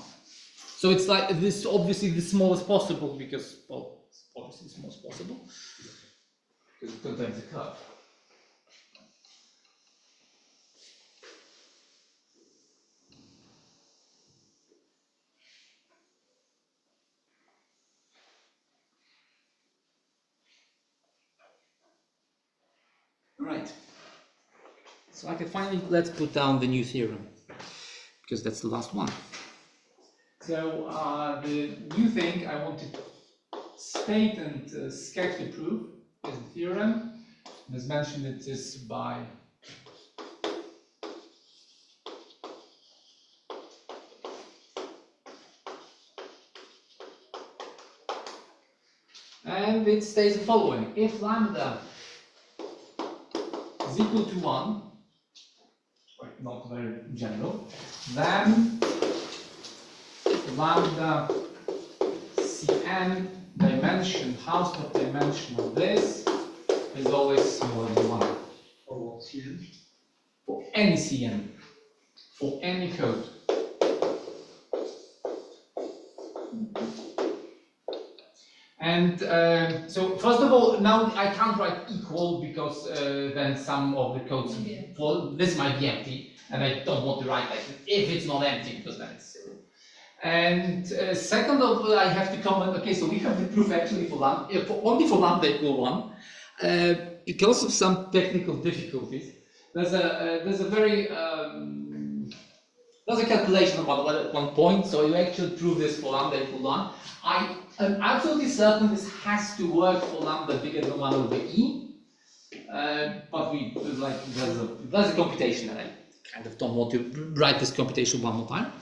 So it's like this, obviously the smallest possible because, well, it's obviously the smallest possible because it contains a curve. Right. So I can finally, let's put down the new theorem, because that's the last one. So the new thing I want to state and sketch the proof is the theorem. As mentioned, it is by and it states the following: if lambda is equal to 1, not very general, then lambda Cn dimension, Hausdorff dimension of this is always smaller than 1. For what Cn? For any Cn, for any code. And so first of all, now I can't write equal because then some of the codes for this might be empty, and I don't want to write like if it's not empty because then it's silly. And second of all, I have to comment. Okay, so we have the proof actually for lambda, only for lambda equal 1, because of some technical difficulties. There's a calculation about at one point, so you actually prove this for lambda equal 1. I am absolutely certain this has to work for lambda bigger than 1 over e, but there's a computation, and I kind of don't want to write this computation one more time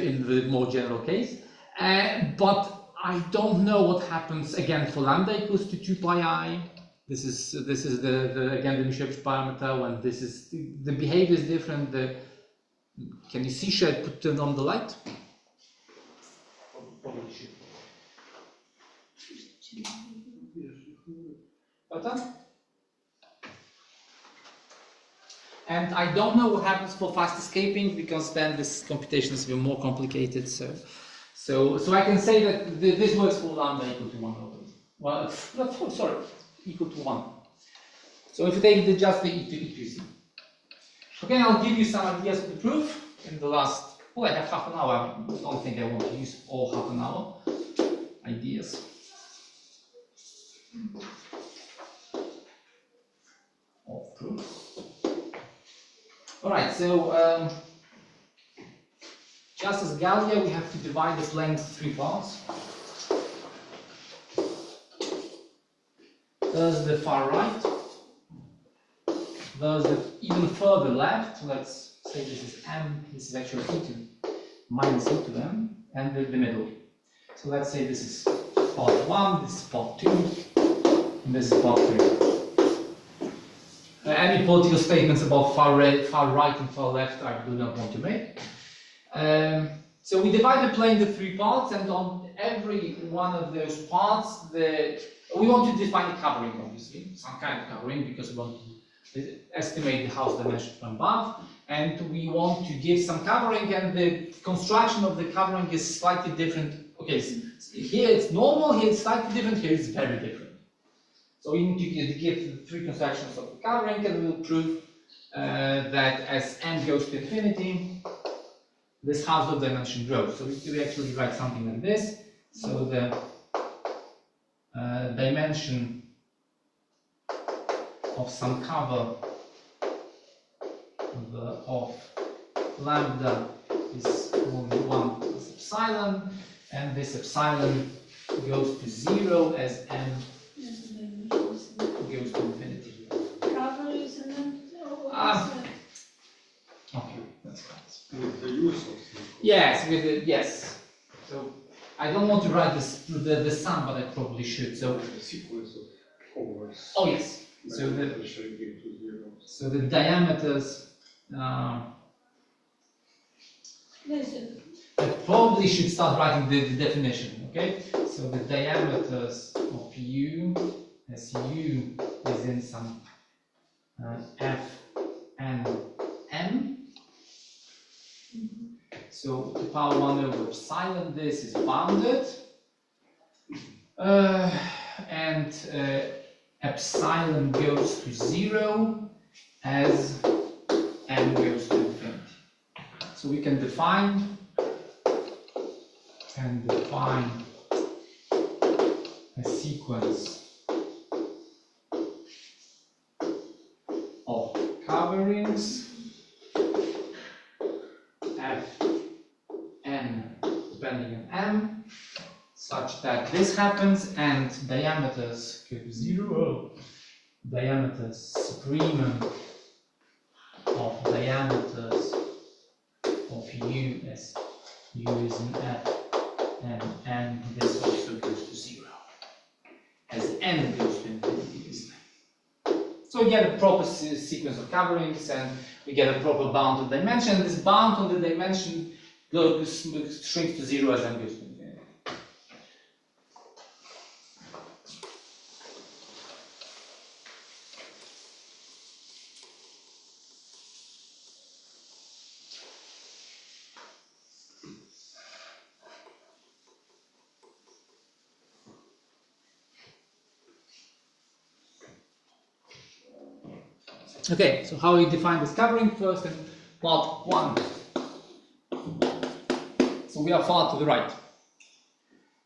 in the more general case. But I don't know what happens again for lambda equals to 2 pi I. This is again the Mishevich parameter when this is the behavior is different. Can you see? Should I turn on the light? Probably should. Better? And I don't know what happens for fast escaping because then this computation is even more complicated. So I can say that this works for lambda equal to 1 over. Well, sorry, equal to 1. So if you take just the e to z. Okay, I'll give you some ideas of the proof in the last. Well, I have half an hour. I don't think I want to use all half an hour. Ideas. Of proof. All right, so just as Gallia, we have to divide this plane into 3 parts. There's the far right. There's the even further left. Let's say this is m. This is actually e to minus e to m, and the middle. So let's say this is part 1, this is part 2, and this is part 3. Any political statements about far right and far left I do not want to make. So we divide the plane into 3 parts, and on every one of those parts, we want to define a covering, obviously, some kind of covering, because we want to estimate the house dimension from above, and we want to give some covering, and the construction of the covering is slightly different. Okay, so here it's normal, here it's slightly different, here it's very different. So we need to give 3 constructions of the covering, and we'll prove that as n goes to infinity, this Hausdorff dimension grows. So we actually write something like this. So the dimension of some cover of lambda is only 1 plus epsilon, and this epsilon goes to 0 as n goes to infinity. Cover is an Okay, that's right. With the use of Yes, yes. So I don't want to write this the sum, but I probably should. So the sequence of covers. oh yes. So the diameters. I probably should start writing the definition. Okay. So the diameters of U, as U is in some F and M. So the power 1 over epsilon, this is bounded, and epsilon goes to 0 as m goes to infinity. So we can define a sequence of coverings f n depending on m, such that this happens and diameters go to 0. Diameters supremum of diameters of u as u is in f and this also goes to 0 as n goes to infinity. So we get a proper sequence of coverings, and we get a proper bounded dimension. This bound on the dimension shrinks to 0 as n goes to infinity. Okay, so how we define this covering first in part 1. So we are far to the right.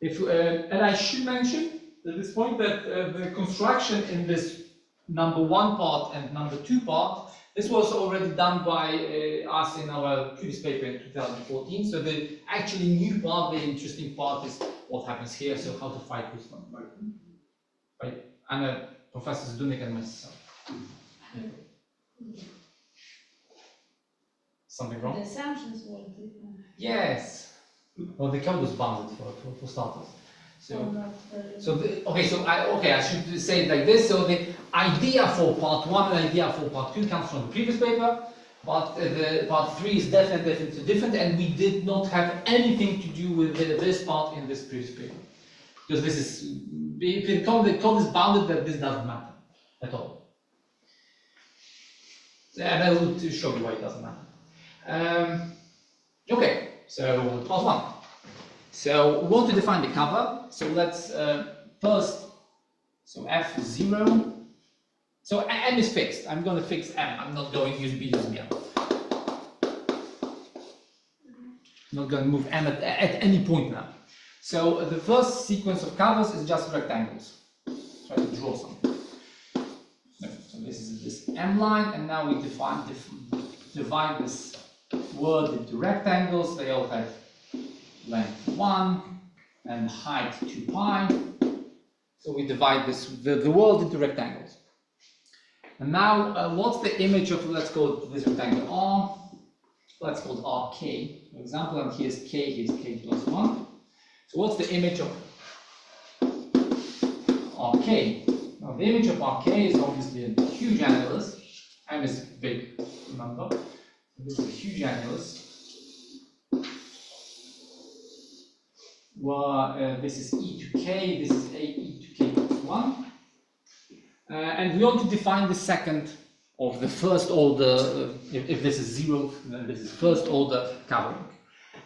And I should mention at this point that the construction in this number 1 part and number 2 part, this was already done by us in our previous paper in 2014. So the actually new part, the interesting part, is what happens here. So how to fight this one, right? And Professor Zdunek and myself. Something wrong? The assumptions were different. Yes. Well, the code was bounded for starters. I should say it like this. So the idea for part 1 and idea for part 2 comes from the previous paper, but the part 3 is definitely different, and we did not have anything to do with this part in this previous paper, because this is, if the code is bounded, that this doesn't matter at all. And I will show you why it doesn't matter. Okay, so part 1. So we want to define the cover. So let's first, so f is 0. So m is fixed. I'm going to fix m. I'm not going to use b using m. I'm not going to move m at any point now. So the first sequence of covers is just rectangles. Try to draw something. So this is this m line, and now we define divide this world into rectangles. They all have length 1 and height 2 pi. So we divide the world into rectangles. And now, what's the image of, let's call this rectangle R. Let's call it RK, for example, and here's k plus 1. So what's the image of RK? Now the image of RK is obviously a huge annulus. M is big, remember? This is a huge annulus. Well, this is e to k, this is e to k plus 1. And we want to define the second of the first order, if this is 0, then this is first order covering.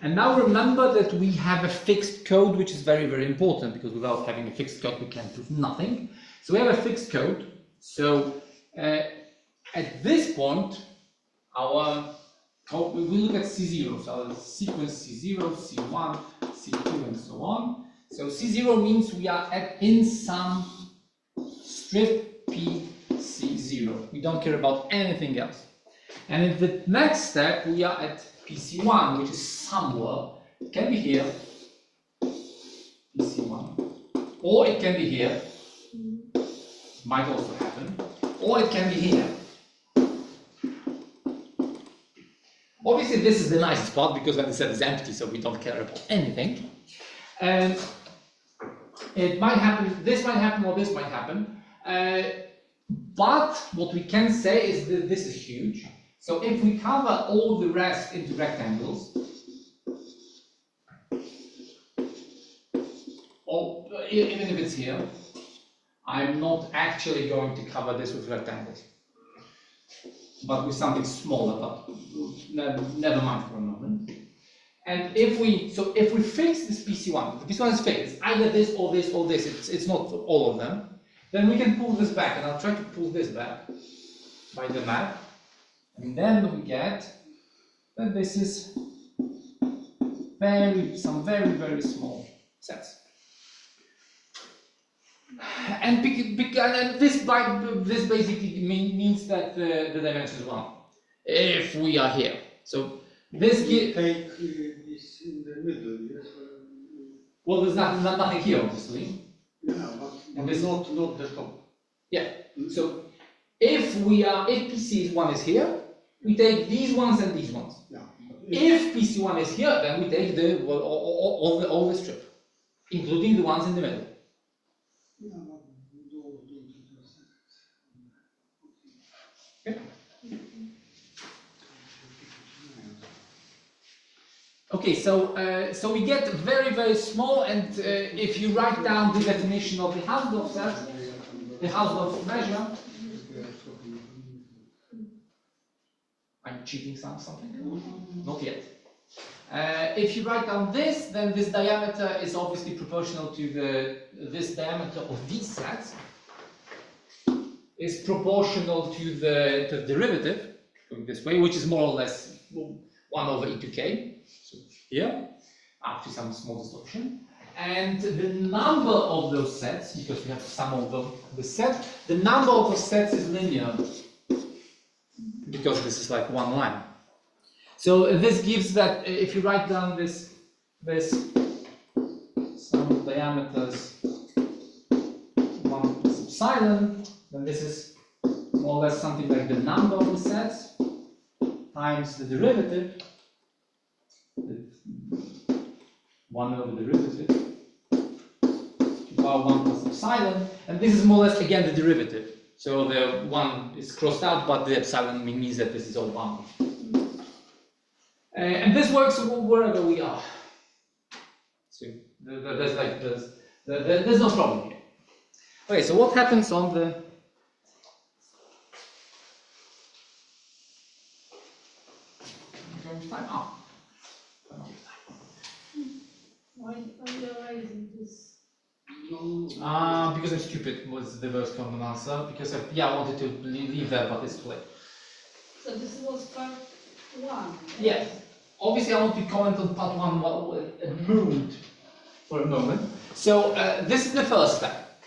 And now remember that we have a fixed code, which is very, very important, because without having a fixed code, we can prove nothing. So we have a fixed code. So at this point, we look at C0, so our sequence C0, C1, C2, and so on. So C0 means we are in some strip PC0. We don't care about anything else. And in the next step, we are at PC1, which is somewhere. It can be here, PC1, or it can be here. Might also happen, or it can be here. Obviously, this is the nicest part because, like I said, it's empty, so we don't care about anything. And it might happen, this might happen, or this might happen. But what we can say is that this is huge. So if we cover all the rest into rectangles, or even if it's here, I'm not actually going to cover this with rectangles, but with something smaller, but never mind for a moment. And if we fix this PC1, the PC1 is fixed, it's either this or this or this, it's not all of them, then we can pull this back, and I'll try to pull this back by the map. And then we get that this is some very, very small sets. And this basically means that the dimension is 1, if we are here. So this gives... Take this in the middle, yes? Well, there's nothing here, obviously. Yeah, but this, not the top. Yeah, so if PC1 is here, we take these ones and these ones. Yeah. If PC1 is here, then we take all the strip, including the ones in the middle. Yeah, but don't just Okay. Okay, so we get very, very small, and if you write down the definition of the Hausdorff set, the Hausdorff measure, I'm cheating something? Not yet. If you write down this, then this diameter is obviously proportional to this diameter of these sets is proportional to the derivative, going this way, which is more or less 1 over e to k. So here, up to some small distortion. And the number of those sets, because we have some of the set, the number of the sets is linear, because this is like one line. So this gives that, if you write down this some diameters 1 plus epsilon, then this is more or less something like the number of the sets times the derivative, 1 over the derivative, to the power 1 plus epsilon, and this is more or less again the derivative. So the 1 is crossed out, but the epsilon means that this is all bounded. And this works wherever we are. So there's no problem here. Okay, so what happens on the time? Oh. Why are you raising this? Because I'm stupid was the most common answer. Because I wanted to leave that, but it's too late. So this was part 1. Yes. Obviously, I want to comment on part 1 mood for a moment. So this is the first step.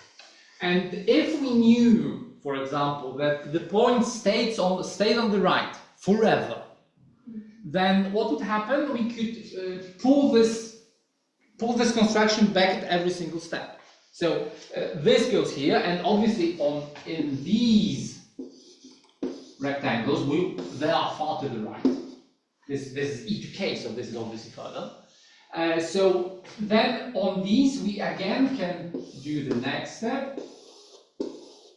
And if we knew, for example, that the point stayed on the right forever, then what would happen? We could pull this construction back at every single step. So this goes here, and obviously in these rectangles, they are far to the right. This is e to k, so this is obviously further. So then on these, we again can do the next step,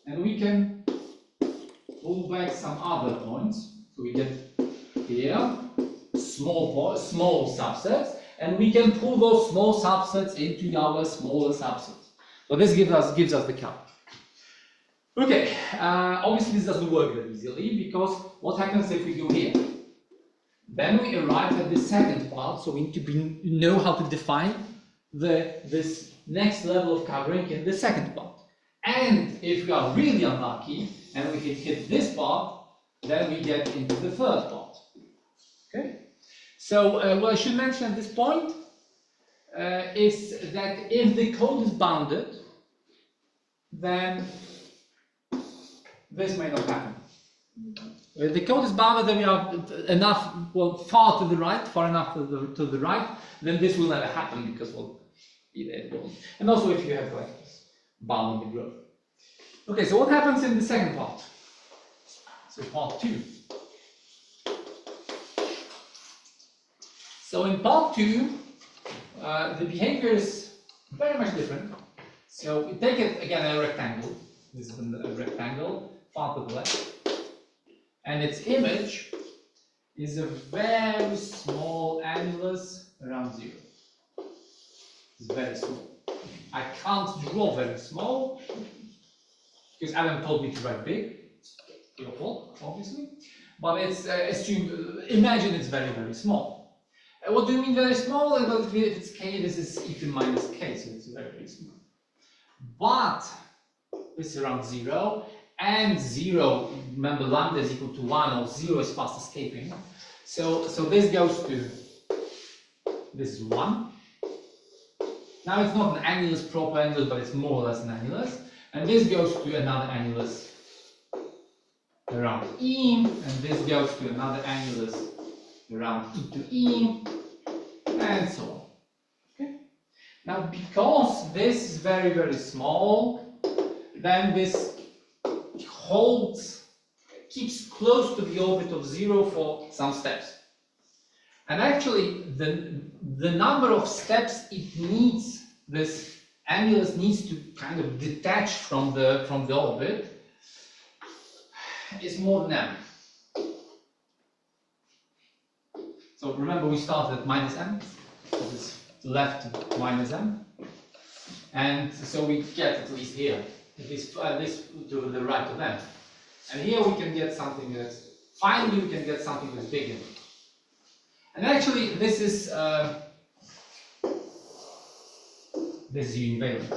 and we can pull back some other points. So we get here small subsets, and we can pull those small subsets into our smaller subsets. So this gives us the count. Okay, obviously this doesn't work that easily, because what happens if we go here? Then we arrive at the second part, so we need to know how to define this next level of covering in the second part. And if we are really unlucky and we hit this part, then we get into the third part. Okay. So what I should mention at this point is that if the code is bounded, then this may not happen. If the code is bounded, then we are enough, well, far enough to the right, then this will never happen, because, well, it won't. And also if you have like this bounded growth. Okay, so what happens in the second part? So part 2. So in part 2, the behavior is very much different. So we take it again a rectangle. This is a rectangle, far to the left. And its image is a very small annulus around 0. It's very small. I can't draw very small because Adam told me to write big. It's your fault, obviously. But it's imagine it's very, very small. What do you mean very small? If it's k, this is e to minus k, so it's very, very small. But this is around 0. And 0, remember lambda is equal to 1, or 0 is fast escaping. So this goes to, this is 1. Now it's not an annulus, proper annulus, but it's more or less an annulus. And this goes to another annulus around E, and this goes to another annulus around E to E, and so on. Okay. Now because this is very, very small, then this keeps close to the orbit of 0 for some steps. And actually, the number of steps it needs, this annulus needs to kind of detach from the orbit, is more than m. So remember, we started at minus m. So this left to minus m, and so we get at least here. At least to the right of m. And here we can get something that's, finally we can get something that's bigger. And actually this is univalent.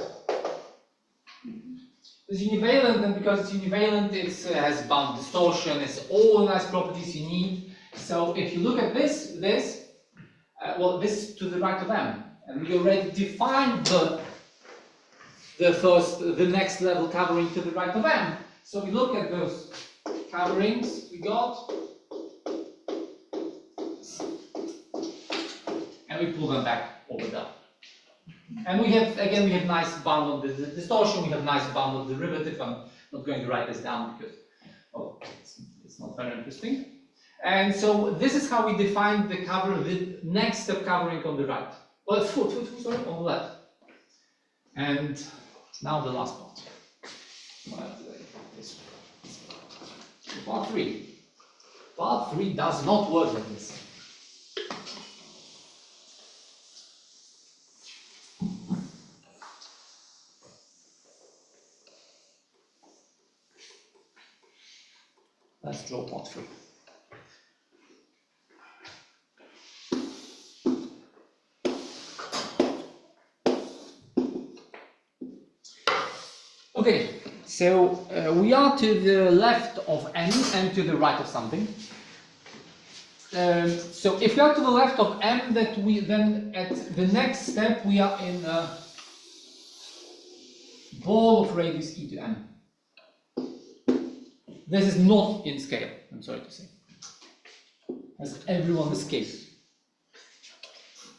It's univalent, and because it's univalent, it has bound distortion, it's all nice properties you need. So if you look at this, well, this is to the right of m. And we already defined the next level covering to the right of m. So we look at those coverings we got, and we pull them back over there. And we have nice bound on the distortion, we have nice bound on the derivative. I'm not going to write this down because, well, it's not very interesting. And so this is how we define the next step covering on the right. Well, sorry, on the left. And now the last part. Part 3. Part 3 does not work like this. Let's draw part 3. Okay, so we are to the left of n and to the right of something. So if we are to the left of m, then at the next step we are in a ball of radius e to n. This is not in scale, I'm sorry to say. Has everyone escaped?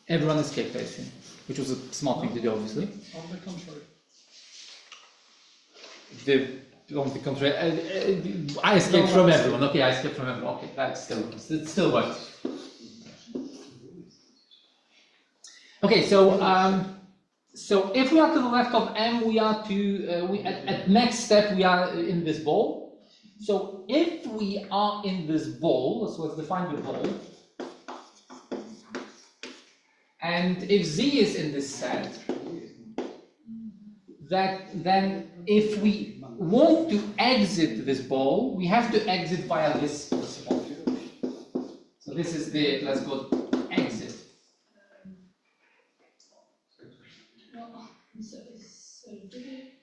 Everyone escaped, I assume, which was a smart thing to do, obviously. On the contrary. On the contrary, I escaped from everyone. Okay, I escaped from everyone. Okay, that still works. Okay, so if we are to the left of M, we are at next step we are in this ball. So if we are in this ball, so let's define the ball. And if Z is in this set, then if we want to exit this ball, we have to exit via this spot. So this is the, let's go exit.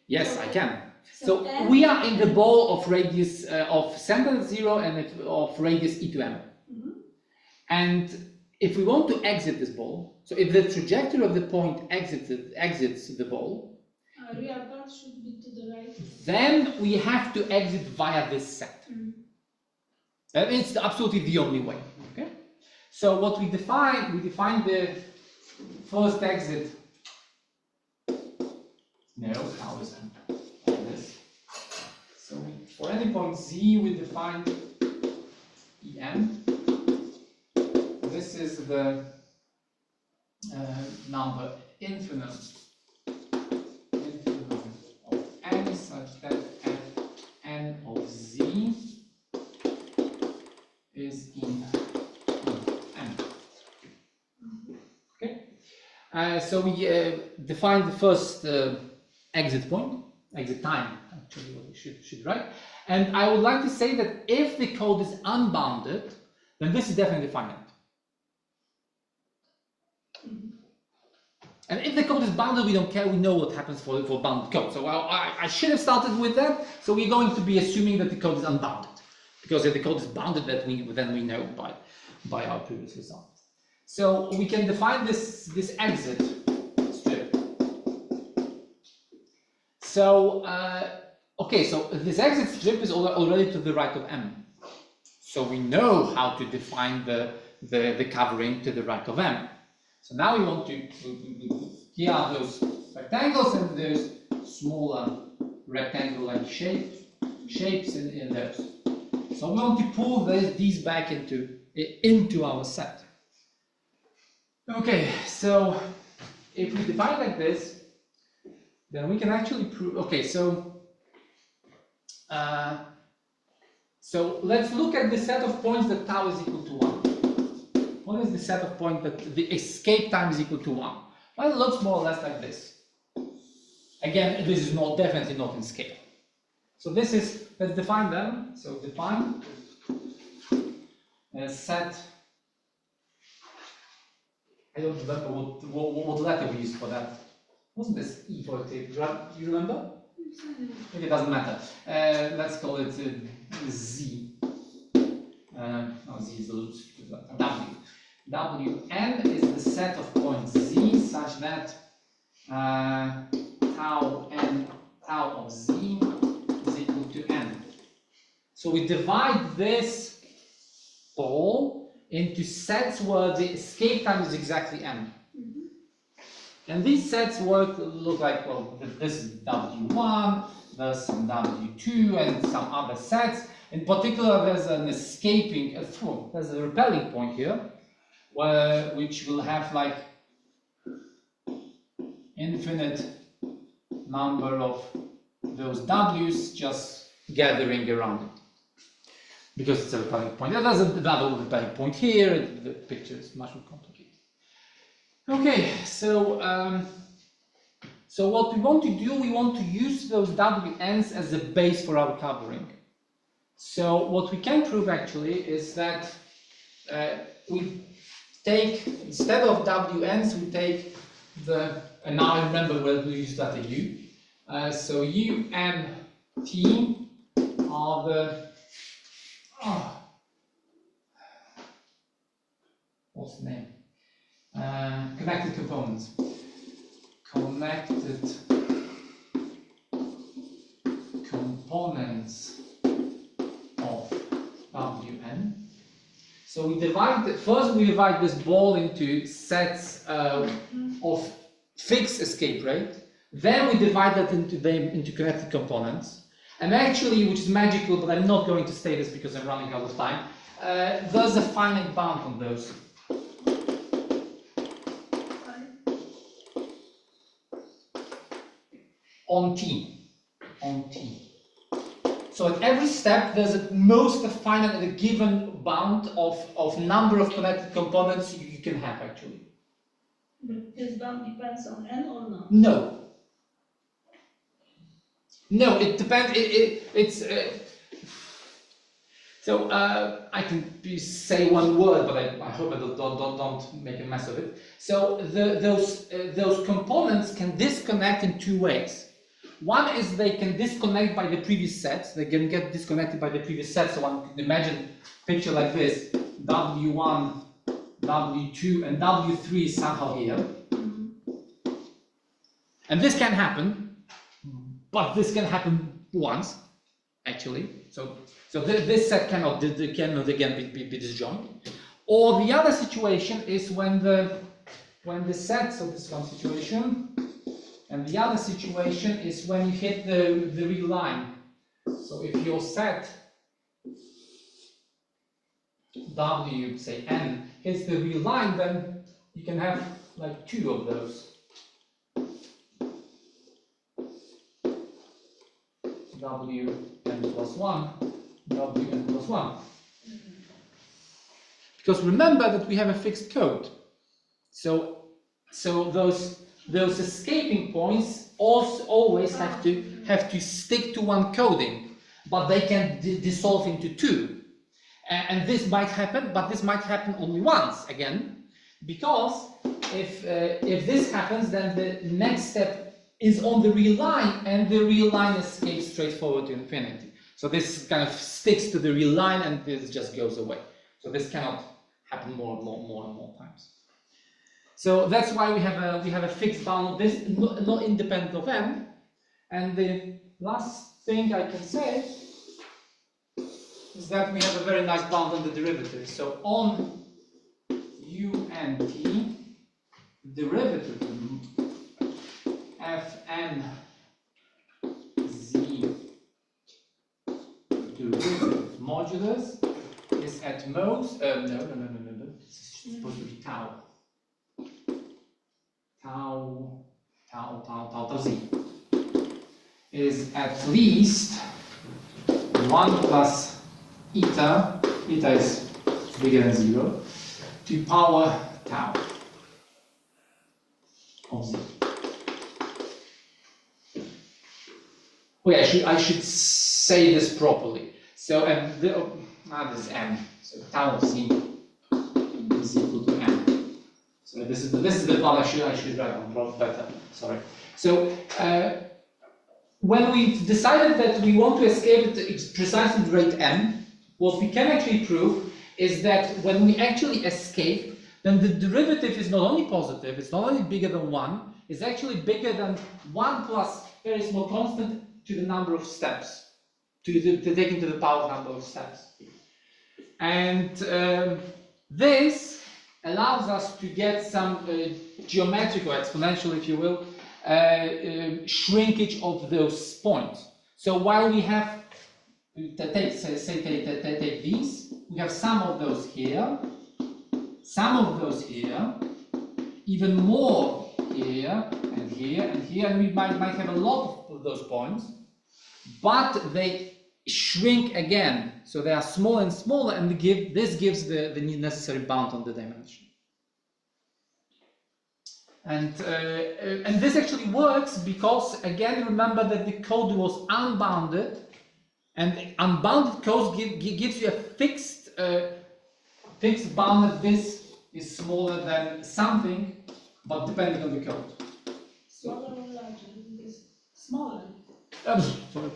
Yes, I can. So we are in the ball of radius of center 0 and of radius e to m. And if we want to exit this ball, so if the trajectory of the point exits the ball, real part should be to the right. then we have to exit via this set. And it's absolutely the only way. Okay. So what we define the first exit. No, how is this? So for any point Z, we define En. This is the number infinite of n such that Fn of Z is in M. Okay. So we define the first exit point, exit time, actually what we should write. And I would like to say that if the code is unbounded, then this is definitely finite. And if the code is bounded, we don't care, we know what happens for bounded code. So I should have started with that. So we're going to be assuming that the code is unbounded. Because if the code is bounded, then we know by our previous result. So we can define this exit strip. So, okay, so this exit strip is already to the right of M. So we know how to define the covering to the right of M. So now we want to, here are those rectangles and there's smaller rectangle-like shapes in those. So we want to pull these back into our set. Okay, so if we divide like this, then we can actually prove, okay, so let's look at the set of points that tau is equal to 1. What is the set of points that the escape time is equal to 1? Well, it looks more or less like this. Again, this is definitely not in scale. So this is, let's define them. So define a set. I don't remember what letter we used for that. Wasn't this E for it? Do you remember? Okay, it doesn't matter. Let's call it Z. No, Z is the loose. W. Wn is the set of points Z such that tau of Z is equal to n. So we divide this ball into sets where the escape time is exactly n. And these sets look like, well, this is W1, there's some W2 and some other sets. In particular, there's an escaping, there's a repelling point here, which will have like infinite number of those W's just gathering around it. Because it's a repelling point. There's another repelling point here, the picture is much more complicated. Okay, so what we want to do, we want to use those Wn's as a base for our covering. So what we can prove actually is that we take, instead of Wn's, we take and now I remember where we use that U. So U and T are the, what's the name? Connected components. Connected components of Wn. So we first we divide this ball into sets of fixed escape rate. Then we divide that into connected components. And actually, which is magical, but I'm not going to say this because I'm running out of time, there's a finite bound on those. On T. So at every step, there's at most a finite, a given bound of number of connected components you can have actually. But this bound depends on n or not? No. No, it depends. It's so I can say one word, but I hope I don't make a mess of it. So those components can disconnect in two ways. One is they can disconnect by the previous sets. They can get disconnected by the previous sets. So one can imagine a picture like this: W1, W2, and W3 is somehow here. And this can happen, but this can happen once, actually. So this set cannot again be disjoint. Or the other situation is when the set, so this one situation, and the other situation is when you hit the real line. So if your set W, say n, hits the real line, then you can have like two of those. Wn plus 1, Wn plus 1. Because remember that we have a fixed code. So those escaping points also always have to stick to one coding, but they can dissolve into two. And this might happen, but this might happen only once again, because if this happens, then the next step is on the real line, and the real line escapes straight forward to infinity. So this kind of sticks to the real line, and this just goes away. So this cannot happen more and more times. So that's why we have a fixed bound of this, not independent of n. And the last thing I can say is that we have a very nice bound on the derivative. So on u and t, derivative fn z derivative modulus is at most no, it's supposed to be tau z is at least 1 plus eta is bigger than 0 to power tau of z. Okay, I should say this properly. So this is m. So tau of z is equal to m. So this is the part I should write on better. Sorry. So when we decided that we want to escape at precisely the rate m, what we can actually prove is that when we actually escape, then the derivative is not only positive, it's not only bigger than 1, it's actually bigger than 1 plus very small constant to the number of steps, to take into the power number of steps. And this allows us to get some geometrical, exponential, if you will, shrinkage of those points. So while we have, take these, we have some of those here, even more here, and here, and here, and we might have a lot of those points, but they shrink again, so they are smaller and smaller, and this gives the necessary bound on the dimension. And this actually works because, again, remember that the code was unbounded, and unbounded code gives you a fixed bound that this is smaller than something, but depending on the code. Smaller or larger? Because smaller.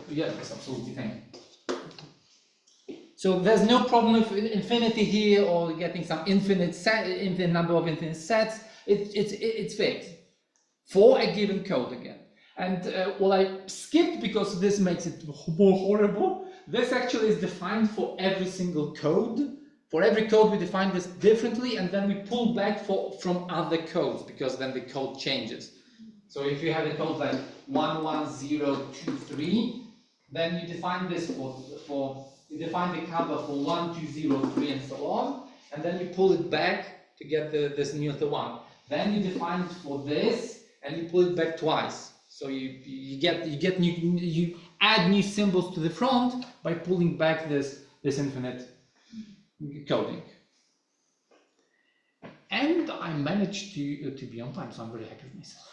Yeah, that's absolutely fine. So there's no problem with infinity here or getting some infinite number of infinite sets. It's fixed for a given code again. And what I skipped because this makes it more horrible. This actually is defined for every single code For every code, we define this differently, and then we pull back from other codes, because then the code changes. So if you have a code like 11023, then you define this you define the cover for 1203 and so on, and then you pull it back to get this new one. Then you define it for this, and you pull it back twice. So you add new symbols to the front by pulling back this infinite coding. And I managed to be on time, so I'm very happy with myself.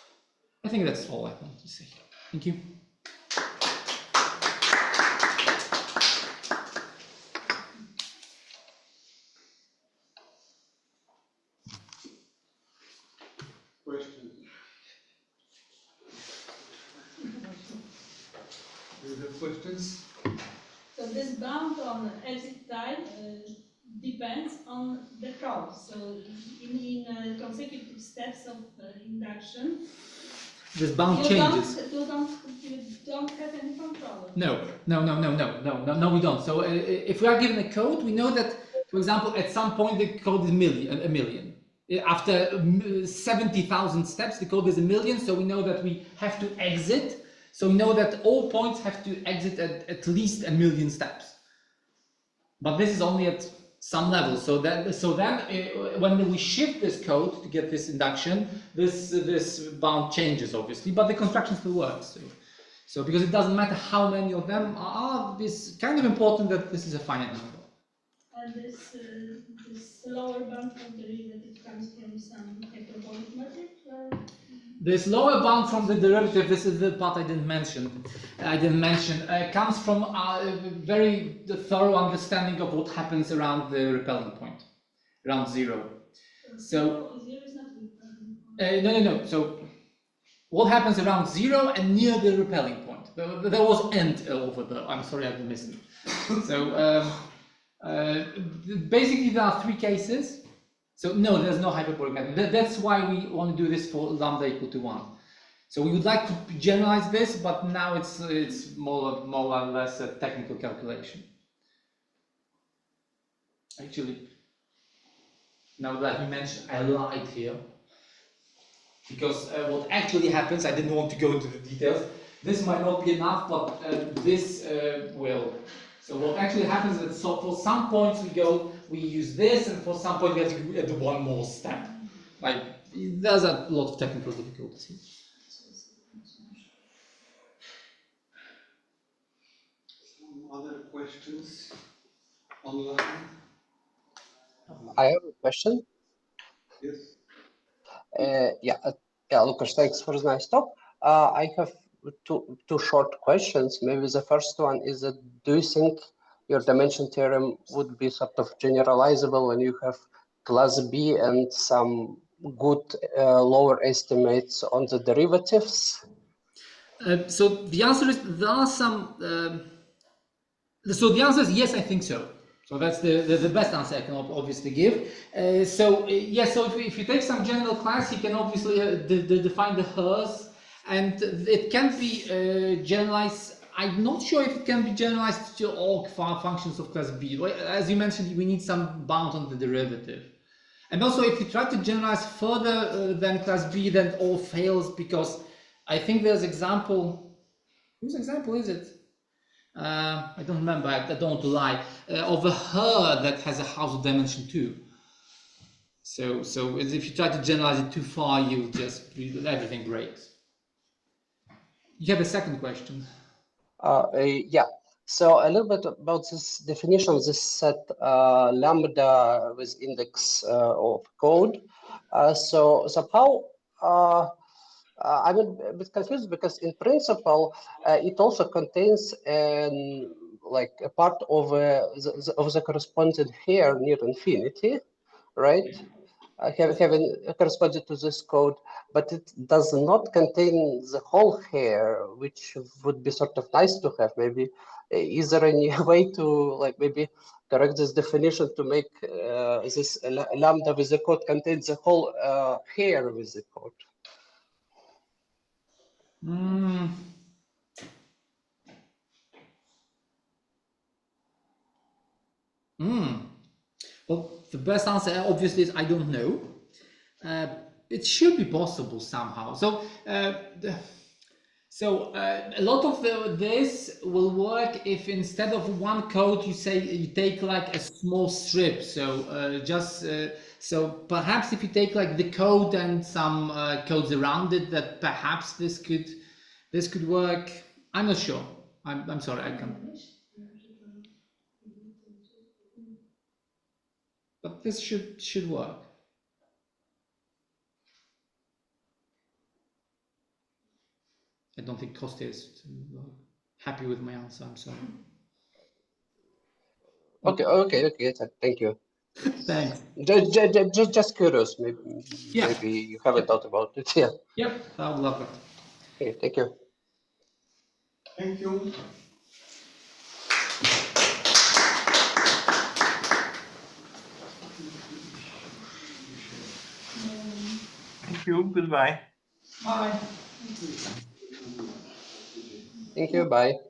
I think that's all I wanted to say. Thank you. Questions? Do you have questions? So this bound on exit type depends on the code. So in consecutive steps of induction, This bound changes. You don't have any control. No, we don't. So if we are given a code, we know that, for example, at some point the code is a million. After 70,000 steps, the code is a million. So we know that we have to exit. So we know that all points have to exit at least a million steps. But this is only at some level. So then when we shift this code to get this induction, this bound changes obviously, but the construction still works. So because it doesn't matter how many of them are, it's kind of important that this is a finite number. And this lower bound from the derivative comes from some hyperbolic method? This lower bound from the derivative, this is the part I didn't mention, comes from a very thorough understanding of what happens around the repelling point, around zero. So, zero is not repelling point. no. So, what happens around zero and near the repelling point? There was end over there. I'm sorry, I've missed it. So, basically, there are three cases. So no, there's no hyperbolic method. That's why we want to do this for lambda equal to 1. So we would like to generalize this, but now it's more or less a technical calculation. Actually, now that you mentioned, I lied here. Because what actually happens, I didn't want to go into the details. This might not be enough, but this will. So what actually happens is, so for some points we use this, and for some point we have to add one more step. Like, there's a lot of technical difficulties here. Some other questions online? I have a question. Yes. Łukasz, thanks for the nice talk. I have two short questions. Maybe the first one is that, do you think your dimension theorem would be sort of generalizable when you have class B and some good lower estimates on the derivatives? So the answer is, there are some. So the answer is yes, I think so. So that's the best answer I can obviously give. So if you take some general class, you can obviously define the Hers, and it can be generalized. I'm not sure if it can be generalized to all functions of class B. As you mentioned, we need some bound on the derivative. And also, if you try to generalize further than class B, then it all fails, because I think there's example. Whose example is it? I don't remember. I don't want to lie. Of a Her that has a Hausdorff dimension 2. So if you try to generalize it too far, you'll just everything breaks. You have a second question. So a little bit about this definition of this set lambda with index of code. So somehow I'm a bit confused, because in principle it also contains like a part of the corresponding hair near infinity, right? Having corresponded to this code, but it does not contain the whole hair, which would be sort of nice to have. Maybe is there any way to like maybe correct this definition to make this lambda with the code contains the whole hair with the code? Well, the best answer obviously is I don't know. It should be possible somehow. So, a lot of this will work if instead of one code you take like a small strip. So perhaps if you take like the code and some codes around it, that perhaps this could work. I'm not sure. I'm sorry, I can't. But this should work. I don't think Kostya is happy with my answer. I'm sorry. Okay. Thank you. Thanks. Just curious. Maybe Yeah. maybe you haven't thought about it. Yeah. Yep, I would love it. Okay, thank you. Thank you. Thank you. Goodbye. Bye. Thank you. Bye.